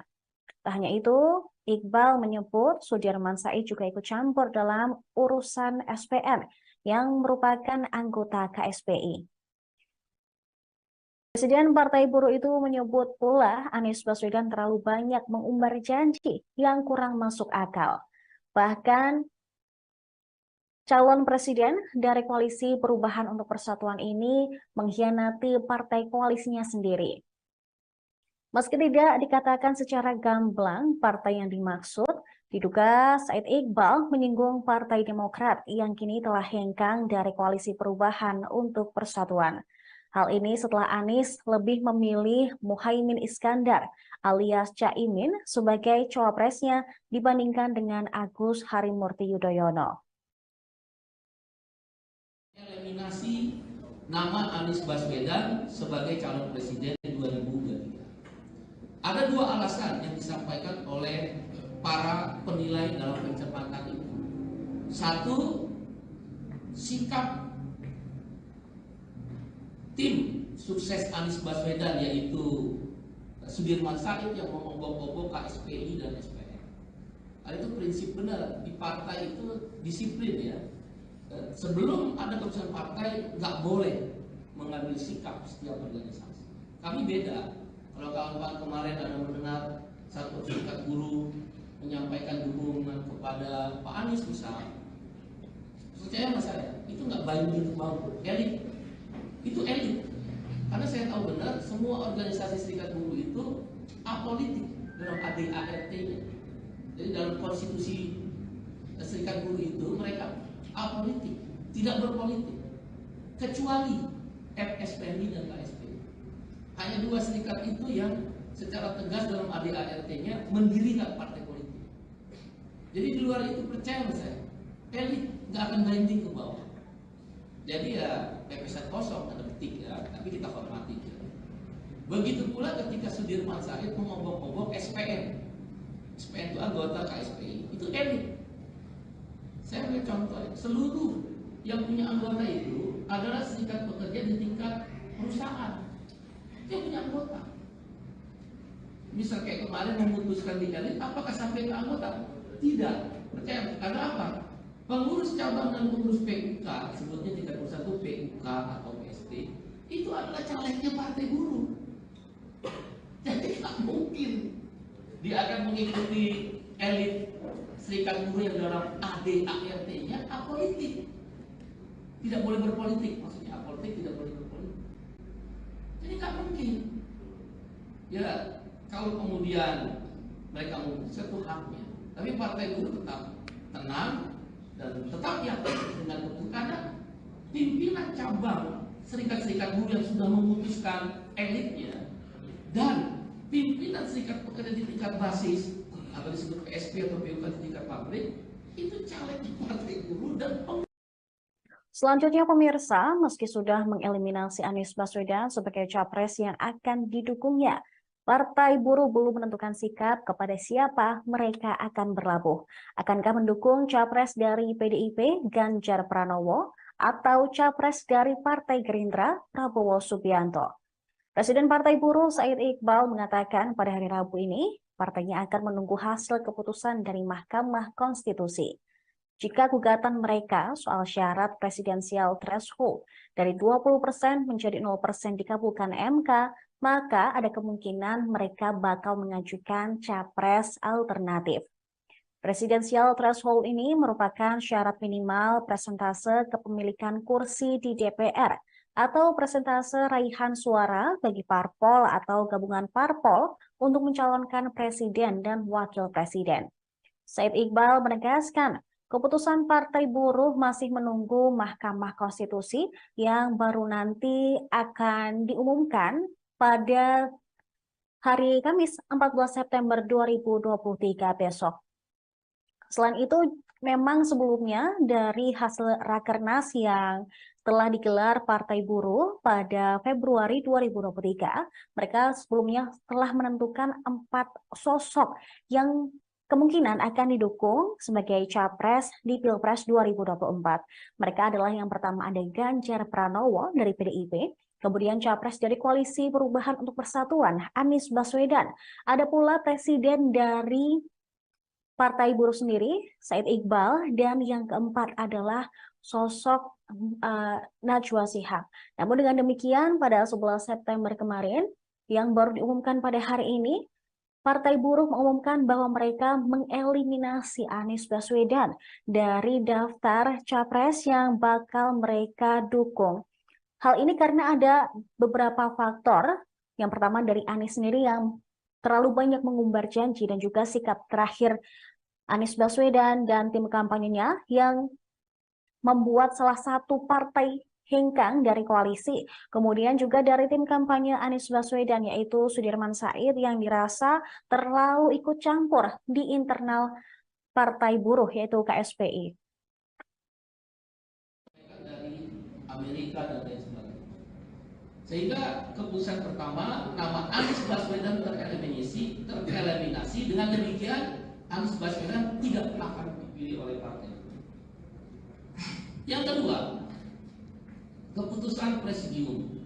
Tak hanya itu, Iqbal menyebut Sudirman Said juga ikut campur dalam urusan SPN yang merupakan anggota KSPI. Presiden Partai Buruh itu menyebut pula Anies Baswedan terlalu banyak mengumbar janji yang kurang masuk akal. Bahkan calon presiden dari Koalisi Perubahan untuk Persatuan ini mengkhianati partai koalisinya sendiri. Meski tidak dikatakan secara gamblang partai yang dimaksud, diduga Said Iqbal menyinggung Partai Demokrat yang kini telah hengkang dari Koalisi Perubahan untuk Persatuan. Hal ini setelah Anies lebih memilih Muhaimin Iskandar alias Caimin sebagai cawapresnya dibandingkan dengan Agus Harimurti Yudhoyono. Eliminasi nama Anies Baswedan sebagai calon presiden 2023. Ada dua alasan yang disampaikan oleh para penilai dalam pencermatan itu. Satu, sikap tim sukses Anies Baswedan yaitu Sudirman Said yang mengobok-obok KSPI dan SPN. Itu prinsip benar di partai itu disiplin ya. Sebelum ada keputusan partai nggak boleh mengambil sikap setiap organisasi. Kami beda. Kalau kawan-kawan kemarin ada mendengar satu serikat buruh menyampaikan dukungan kepada Pak Anies misal, percaya sama saya, itu nggak binding mau elit. Itu elit. Karena saya tahu benar semua organisasi serikat buruh itu apolitik dalam ADART-nya. Jadi dalam konstitusi serikat buruh itu mereka apolitik, tidak berpolitik, kecuali FSPMI dan KSPI. Hanya dua serikat itu yang secara tegas dalam ADART-nya mendirikan partai politik. Jadi di luar itu percaya sama saya, elit nggak akan binding ke bawah. Jadi ya PPS kosong tanda petik ya, tapi kita hormati. Begitu pula ketika Sudirman Said mengobok-obok SPN. SPN itu anggota KSPI, itu elit. Saya ambil contoh, seluruh yang punya anggota itu adalah serikat pekerja di tingkat perusahaan. Dia punya anggota. Misal kayak kemarin memutuskan di elit, apakah sampai ke anggota? Tidak. Percaya? Karena apa? Pengurus cabang dan pengurus PUK, sebutnya tingkat perusahaan itu PUK atau PST, itu adalah calegnya partai buruh. Jadi tidak mungkin dia akan mengikuti elit serikat buruh yang dalam ADART-nya apolitik. Tidak boleh berpolitik, maksudnya apolitik tidak boleh berpolitik. Jadi nggak mungkin. Ya kalau kemudian mereka memutuskan itu haknya, tapi partai buruh tetap tenang dan tetap yakin dengan keputusan karena pimpinan cabang serikat-serikat buruh yang sudah memutuskan elitnya dan pimpinan serikat pekerja di tingkat basis atau disebut PSP atau PUK di tingkat pabrik itu caleg di partai buruh dan Selanjutnya pemirsa, meski sudah mengeliminasi Anies Baswedan sebagai capres yang akan didukungnya, Partai Buruh belum menentukan sikap kepada siapa mereka akan berlabuh. Akankah mendukung capres dari PDIP Ganjar Pranowo atau capres dari Partai Gerindra Prabowo Subianto? Presiden Partai Buruh Said Iqbal mengatakan pada hari Rabu ini, partainya akan menunggu hasil keputusan dari Mahkamah Konstitusi. Jika gugatan mereka soal syarat presidensial threshold dari 20% menjadi 0% dikabulkan MK, maka ada kemungkinan mereka bakal mengajukan capres alternatif. Presidensial threshold ini merupakan syarat minimal persentase kepemilikan kursi di DPR atau persentase raihan suara bagi parpol atau gabungan parpol untuk mencalonkan presiden dan wakil presiden. Said Iqbal menegaskan, keputusan Partai Buruh masih menunggu Mahkamah Konstitusi yang baru nanti akan diumumkan pada hari Kamis 14 September 2023 besok. Selain itu, memang sebelumnya dari hasil Rakernas yang telah digelar Partai Buruh pada Februari 2023, mereka sebelumnya telah menentukan 4 sosok yang kemungkinan akan didukung sebagai capres di Pilpres 2024. Mereka adalah yang pertama ada Ganjar Pranowo dari PDIP, kemudian capres dari Koalisi Perubahan untuk Persatuan Anies Baswedan. Ada pula presiden dari Partai Buruh sendiri, Said Iqbal, dan yang keempat adalah sosok Najwa Shihab. Namun dengan demikian pada 11 September kemarin, yang baru diumumkan pada hari ini, Partai Buruh mengumumkan bahwa mereka mengeliminasi Anies Baswedan dari daftar capres yang bakal mereka dukung. Hal ini karena ada beberapa faktor. Yang pertama dari Anies sendiri yang terlalu banyak mengumbar janji dan juga sikap terakhir Anies Baswedan dan tim kampanyenya yang membuat salah satu partai hengkang dari koalisi. Kemudian juga dari tim kampanye Anies Baswedan yaitu Sudirman Said yang dirasa terlalu ikut campur di internal Partai Buruh yaitu KSPI. Dari Amerika dan lain sebagainya. Sehingga keputusan pertama nama Anies Baswedan tereliminasi. Dengan demikian Anies Baswedan tidak akan dipilih oleh partai. Yang kedua, keputusan presidium.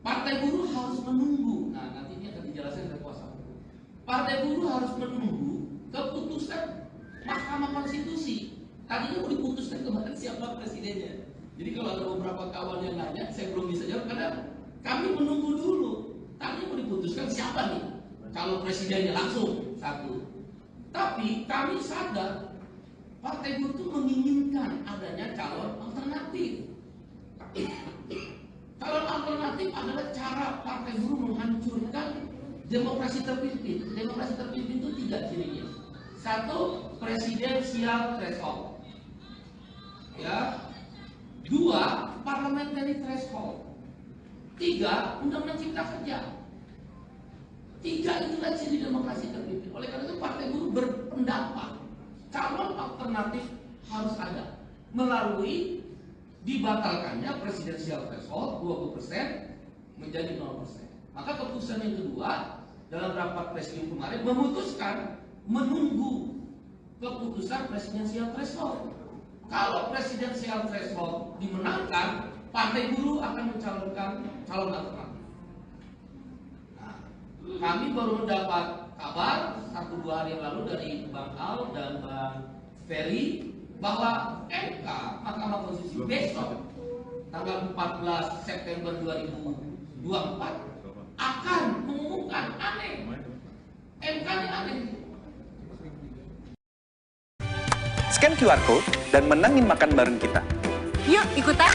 Partai Buruh harus menunggu. Nah, nanti ini akan dijelaskan oleh kuasa hukum. Partai buruh harus menunggu keputusan Mahkamah Konstitusi. Tadinya mau diputuskan kemarin siapa presidennya. Jadi kalau ada beberapa kawan yang nanya, saya belum bisa jawab karena kami menunggu dulu. Tadinya mau diputuskan siapa nih kalau presidennya langsung satu. Tapi kami sadar Partai Buruh itu menginginkan adanya calon alternatif. Calon alternatif adalah cara Partai Buruh menghancurkan demokrasi terpimpin. Demokrasi terpimpin itu 3 cirinya. 1, presidensial threshold. Ya. 2, parliamentary threshold. 3, undang-undang cipta kerja. 3 itulah ciri demokrasi terpimpin. Oleh karena itu Partai Buruh berpendapat calon alternatif harus ada melalui dibatalkannya presidensial threshold 20% menjadi 0%. Maka keputusan yang kedua dalam rapat presidium kemarin memutuskan menunggu keputusan presidensial threshold. Kalau presidensial threshold dimenangkan, Partai Buruh akan mencalonkan calon alternatif. Nah, kami baru mendapat kabar 1-2 hari yang lalu dari Bang Al dan Bang Ferry bahwa MK Mahkamah Konstitusi besok tanggal 14 September 2024 akan mengumumkan. Aneh, MK ini aneh. Scan QR Code dan menangin makan bareng kita. Yuk ikutan.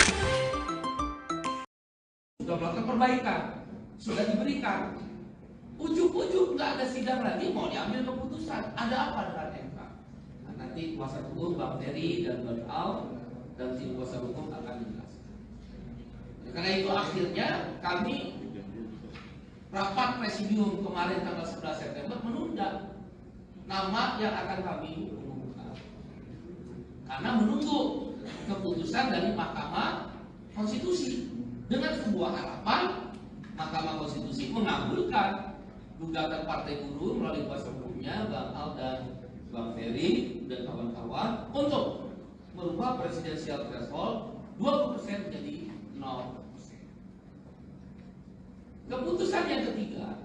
Sudah melakukan perbaikan, sudah diberikan. Ujuk-ujuk nggak ada sidang lagi, mau diambil keputusan. Ada apa dengan MK? Nah, nanti kuasa hukum Bang Ferry dan Bang Al dan tim kuasa hukum akan menjelaskan. Karena itu akhirnya kami rapat presidium kemarin tanggal 11 September menunda nama yang akan kami umumkan. Karena menunggu keputusan dari Mahkamah Konstitusi dengan sebuah harapan Mahkamah Konstitusi mengabulkan gugatan Partai Buruh melalui kuasa hukumnya Bang Al dan Bang Ferry dan kawan-kawan untuk merubah presidensial threshold 20% menjadi 0%. Keputusan yang ketiga,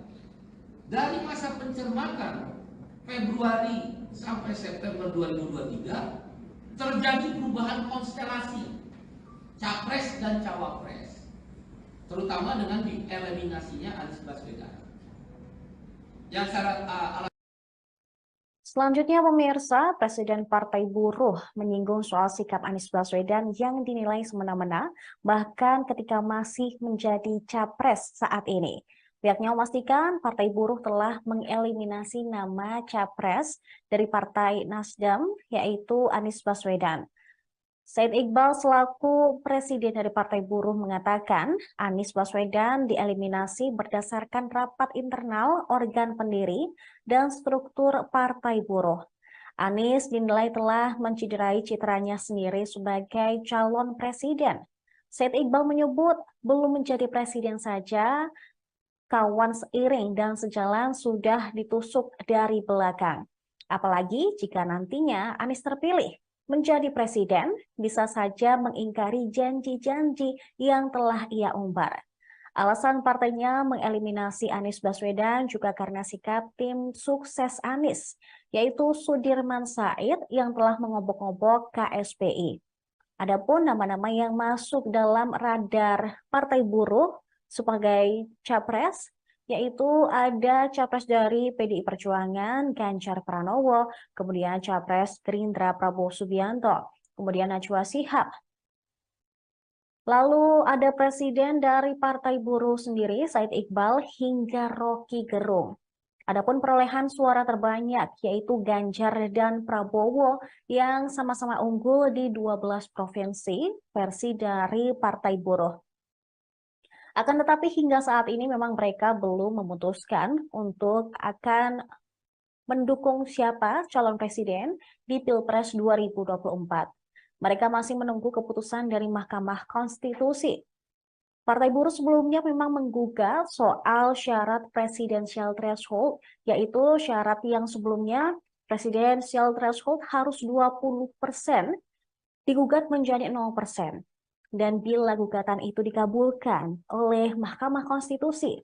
dari masa pencermatan Februari sampai September 2023 terjadi perubahan konstelasi capres dan cawapres, terutama dengan dieliminasinya Anies Baswedan. Yang syarat Selanjutnya pemirsa, Presiden Partai Buruh menyinggung soal sikap Anies Baswedan yang dinilai semena-mena bahkan ketika masih menjadi capres saat ini. Pihaknya memastikan Partai Buruh telah mengeliminasi nama capres dari Partai Nasdem yaitu Anies Baswedan. Said Iqbal selaku presiden dari Partai Buruh mengatakan Anies Baswedan dieliminasi berdasarkan rapat internal organ pendiri dan struktur Partai Buruh. Anies dinilai telah menciderai citranya sendiri sebagai calon presiden. Said Iqbal menyebut belum menjadi presiden saja, kawan seiring dan sejalan sudah ditusuk dari belakang. Apalagi jika nantinya Anies terpilih menjadi presiden, bisa saja mengingkari janji-janji yang telah ia umbar. Alasan partainya mengeliminasi Anies Baswedan juga karena sikap tim sukses Anies, yaitu Sudirman Said yang telah mengobok-ngobok KSPI. Adapun nama-nama yang masuk dalam radar Partai Buruh sebagai capres, yaitu ada capres dari PDI Perjuangan Ganjar Pranowo, kemudian capres Gerindra Prabowo Subianto, kemudian Najwa Shihab. Lalu ada presiden dari Partai Buruh sendiri, Said Iqbal, hingga Rocky Gerung. Adapun perolehan suara terbanyak yaitu Ganjar dan Prabowo yang sama-sama unggul di 12 provinsi versi dari Partai Buruh. Akan tetapi hingga saat ini memang mereka belum memutuskan untuk akan mendukung siapa calon presiden di Pilpres 2024. Mereka masih menunggu keputusan dari Mahkamah Konstitusi. Partai Buruh sebelumnya memang menggugat soal syarat presidensial threshold, yaitu syarat yang sebelumnya presidensial threshold harus 20%, digugat menjadi 0%. Dan bila gugatan itu dikabulkan oleh Mahkamah Konstitusi,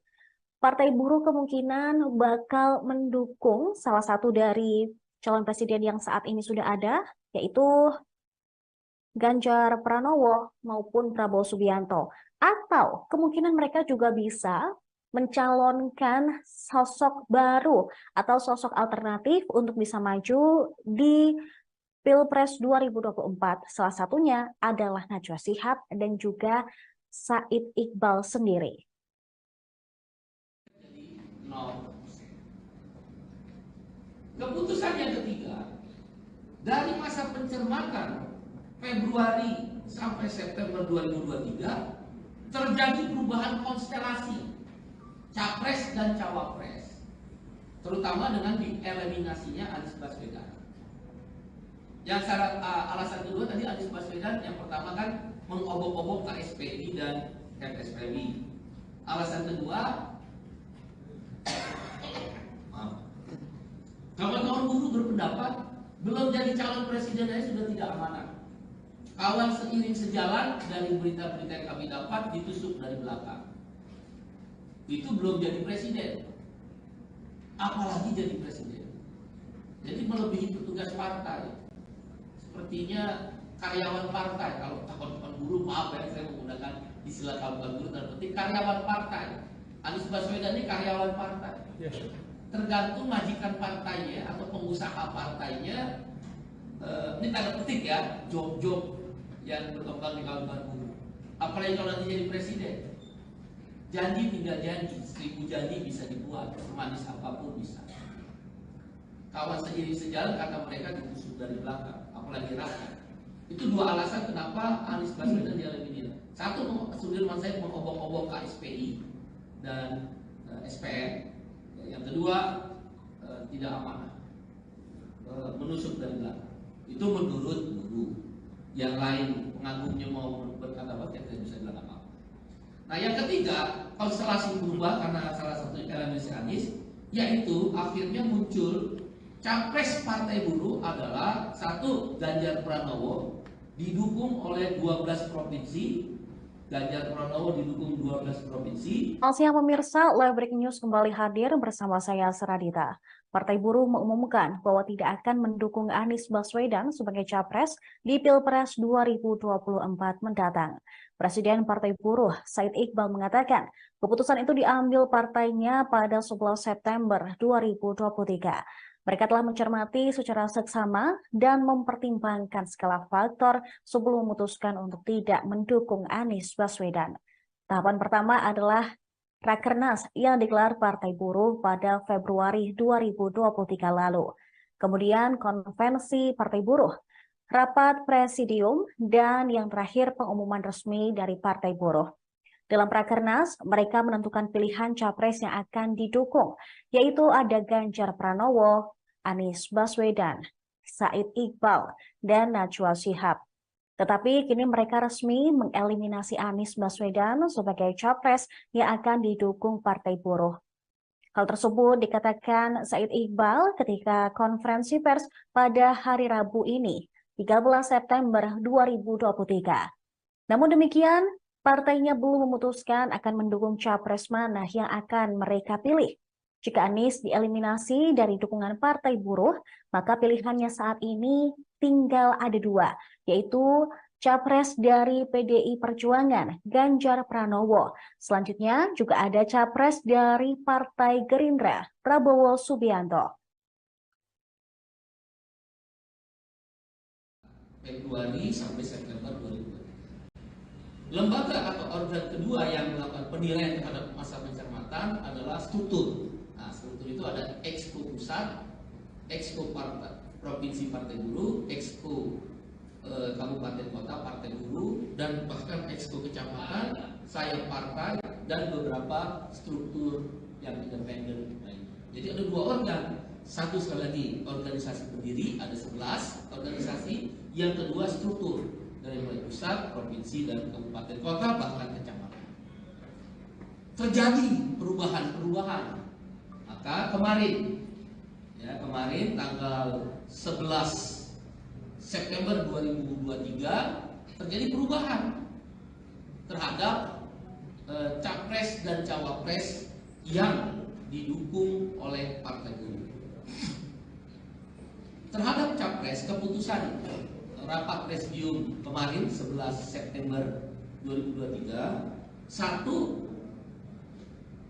Partai Buruh kemungkinan bakal mendukung salah satu dari calon presiden yang saat ini sudah ada, yaitu Ganjar Pranowo maupun Prabowo Subianto. Atau kemungkinan mereka juga bisa mencalonkan sosok baru atau sosok alternatif untuk bisa maju di Pilpres 2024. Salah satunya adalah Najwa Shihab dan juga Said Iqbal sendiri. 0%. Keputusan yang ketiga, dari masa pencermatan Februari sampai September 2023 terjadi perubahan konstelasi capres dan cawapres, terutama dengan dieliminasinya Anies Baswedan. Yang syarat alasan kedua tadi Anies Baswedan yang pertama kan mengobok-obok KSPI dan KSPI. Alasan kedua, kawan-kawan buruh berpendapat belum jadi calon presiden aja sudah tidak amanah. Kawan seiring sejalan dari berita-berita yang kami dapat ditusuk dari belakang. Itu belum jadi presiden, apalagi jadi presiden. Jadi melebihi petugas partai. Sepertinya karyawan partai. Kalau kawan-kawan buruh, maaf ya saya menggunakan istilah kawan-kawan buruh, dan penting karyawan partai. Anies Baswedan ini karyawan partai. Tergantung majikan partainya atau pengusaha partainya. Ini tanda petik ya, job-job yang berkembang di kawan-kawan buruh. Apalagi kalau nanti jadi presiden, janji tinggal janji, 1000 janji bisa dibuat, semanis apapun bisa. Kawan seiring sejalan kata mereka ditusuk dari belakang, apalagi rakyat. Itu dua alasan kenapa Anies Baswedan dieliminir. Satu, Sudirman Said mengobok-obok KSPI dan SPN. Yang kedua, tidak amanah, menusuk dari belakang. Itu menurut buruh. Yang lain pengagumnya mau berkata apa, tidak bisa bilang apa. Nah yang ketiga, konstelasi berubah karena salah satu eliminasi Anies, yaitu akhirnya muncul capres Partai Buruh adalah satu, Ganjar Pranowo didukung oleh 12 provinsi. Ganjar Pranowo didukung 12 provinsi. Selamat siang pemirsa, Live Breaking News kembali hadir bersama saya Seradita. Partai Buruh mengumumkan bahwa tidak akan mendukung Anies Baswedan sebagai capres di Pilpres 2024 mendatang. Presiden Partai Buruh, Said Iqbal mengatakan, keputusan itu diambil partainya pada 11 September 2023. Mereka telah mencermati secara seksama dan mempertimbangkan segala faktor sebelum memutuskan untuk tidak mendukung Anies Baswedan. Tahapan pertama adalah Rakernas yang digelar Partai Buruh pada Februari 2023 lalu. Kemudian konvensi Partai Buruh, rapat presidium, dan yang terakhir pengumuman resmi dari Partai Buruh. Dalam Rakernas, mereka menentukan pilihan capres yang akan didukung, yaitu ada Ganjar Pranowo, Anies Baswedan, Said Iqbal, dan Najwa Shihab. Tetapi kini mereka resmi mengeliminasi Anies Baswedan sebagai capres yang akan didukung Partai Buruh. Hal tersebut dikatakan Said Iqbal ketika konferensi pers pada hari Rabu ini, 13 September 2023. Namun demikian, partainya belum memutuskan akan mendukung capres mana yang akan mereka pilih. Jika Anies dieliminasi dari dukungan Partai Buruh, maka pilihannya saat ini tinggal ada dua, yaitu capres dari PDI Perjuangan, Ganjar Pranowo. Selanjutnya juga ada capres dari Partai Gerindra, Prabowo Subianto. Februari sampai September 2023. Lembaga atau organ kedua yang melakukan penilaian terhadap masa pencermatan adalah struktur. Nah, struktur itu ada Exco Pusat, Exco Provinsi Partai Buruh, Exco Kabupaten Kota Partai Buruh, dan bahkan Exco Kecamatan, sayap partai, dan beberapa struktur yang independen lain. Jadi ada dua organ. Satu sekali lagi organisasi pendiri, ada 11 organisasi. Yang kedua struktur dari mulai pusat, provinsi, dan kabupaten kota, bahkan kecamatan. Terjadi perubahan-perubahan. Maka kemarin tanggal 11 September 2023 terjadi perubahan terhadap capres dan cawapres yang didukung oleh Partai Buruh. Terhadap capres, keputusan rapat presidium kemarin 11 September 2023, satu,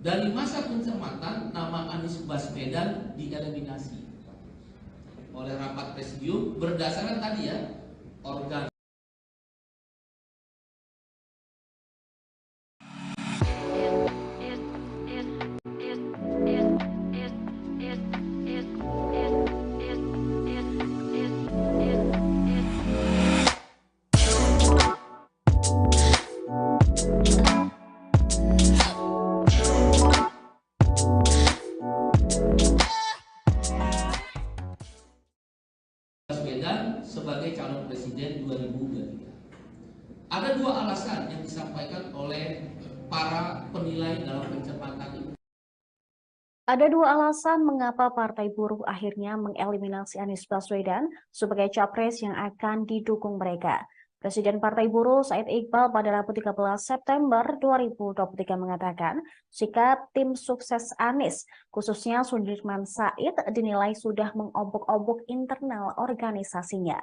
dari masa pencermatan nama Anies Baswedan dieliminasi oleh rapat presidium berdasarkan tadi ya organ. Baswedan sebagai calon presiden 2023. Ada dua alasan yang disampaikan oleh para penilai dalam pencermatan itu. Ada dua alasan mengapa Partai Buruh akhirnya mengeliminasi Anies Baswedan sebagai capres yang akan didukung mereka. Presiden Partai Buruh Said Iqbal pada Rabu 13 September 2023 mengatakan, sikap tim sukses Anies, khususnya Sudirman Said, dinilai sudah mengobok-obok internal organisasinya.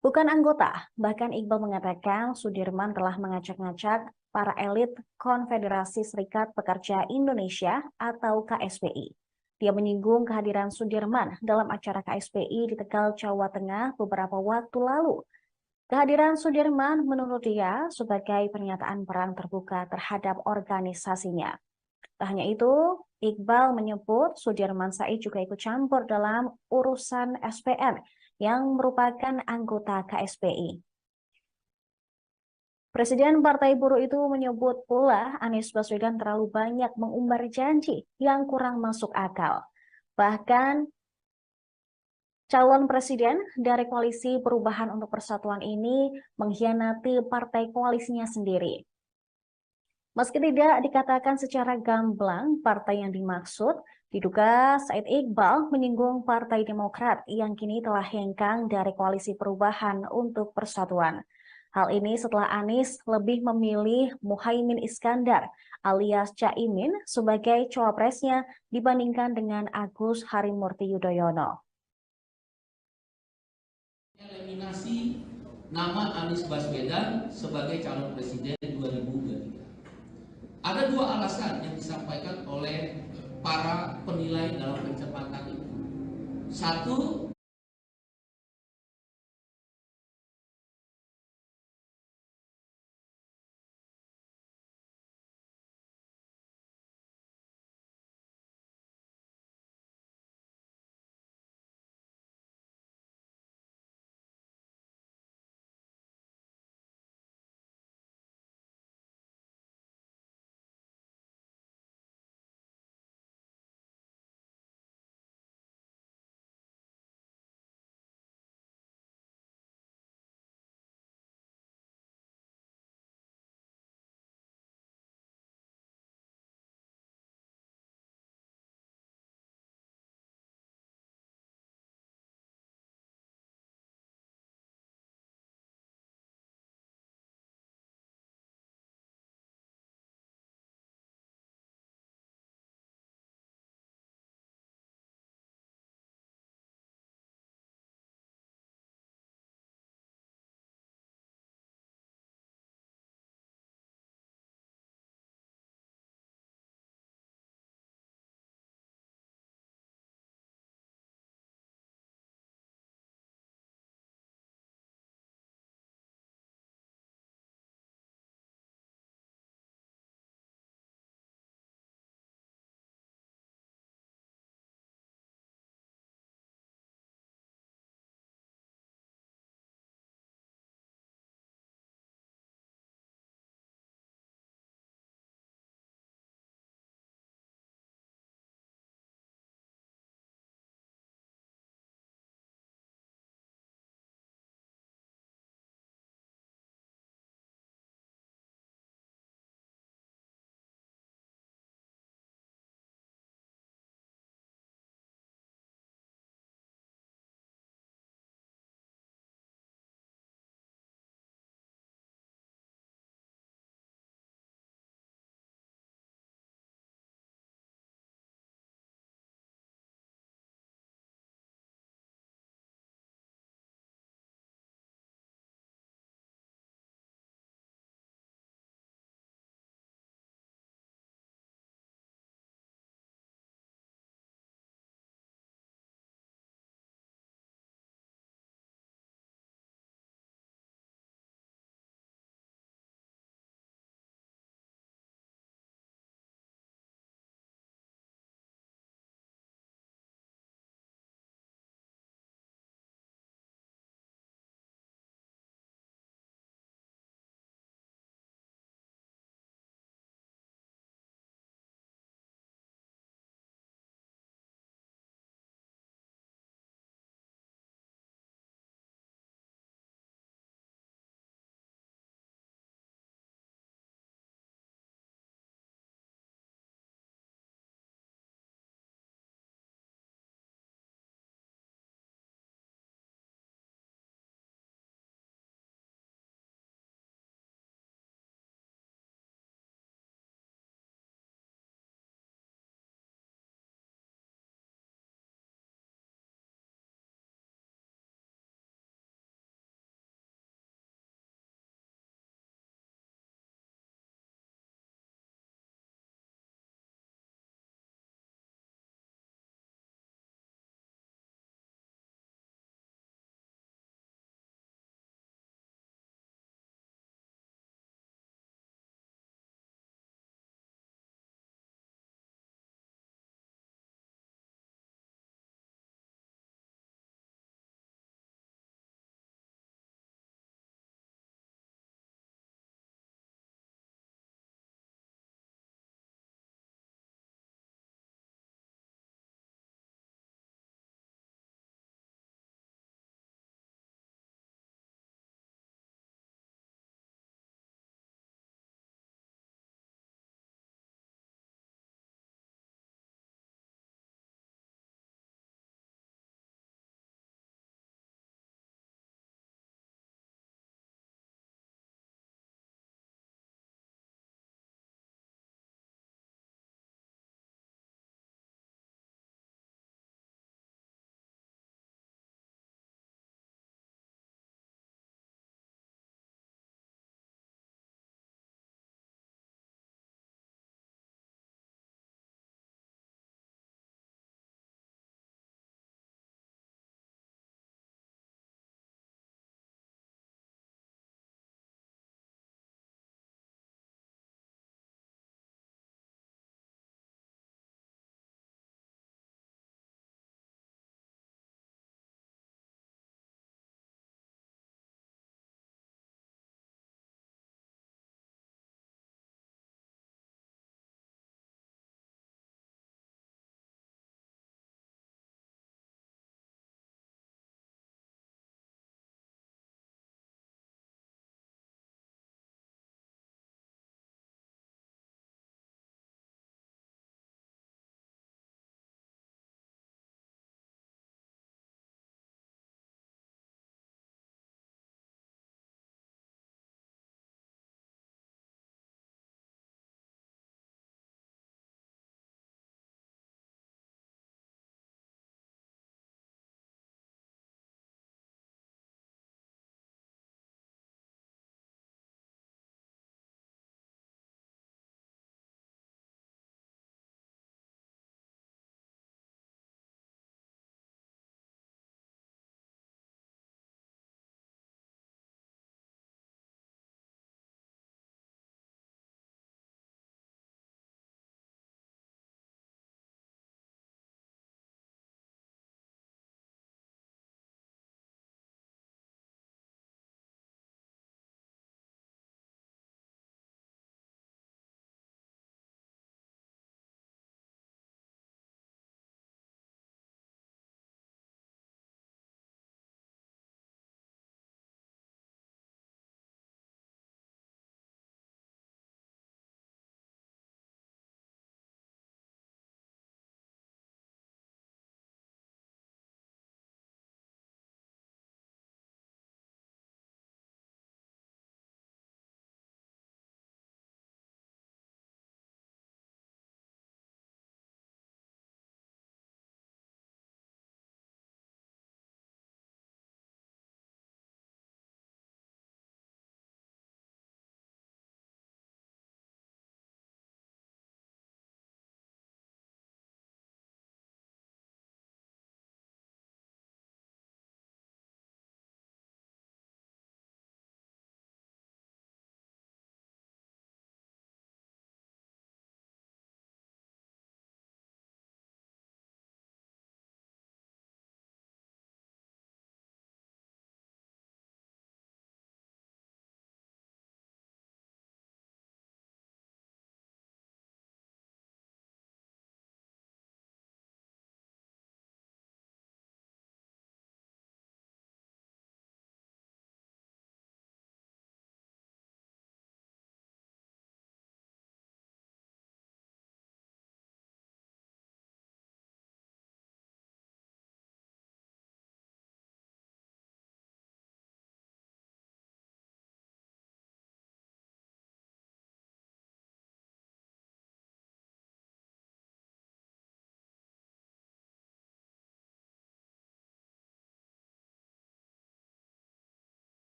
Bukan anggota, bahkan Iqbal mengatakan Sudirman telah mengacak-ngacak para elit Konfederasi Serikat Pekerja Indonesia atau KSPI. Dia menyinggung kehadiran Sudirman dalam acara KSPI di Tegal, Jawa Tengah beberapa waktu lalu. Kehadiran Sudirman menurut dia sebagai pernyataan perang terbuka terhadap organisasinya. Tak hanya itu, Iqbal menyebut Sudirman Said juga ikut campur dalam urusan SPN yang merupakan anggota KSPI. Presiden Partai Buruh itu menyebut pula Anies Baswedan terlalu banyak mengumbar janji yang kurang masuk akal. Bahkan calon presiden dari Koalisi Perubahan untuk Persatuan ini mengkhianati partai koalisinya sendiri. Meski tidak dikatakan secara gamblang partai yang dimaksud, diduga Said Iqbal menyinggung Partai Demokrat yang kini telah hengkang dari Koalisi Perubahan untuk Persatuan. Hal ini setelah Anies lebih memilih Muhaimin Iskandar alias Caimin sebagai cawapresnya dibandingkan dengan Agus Harimurti Yudhoyono. Eliminasi nama Anies Baswedan sebagai calon presiden 2023. Ada dua alasan yang disampaikan oleh para penilai dalam pencermatan itu. Satu,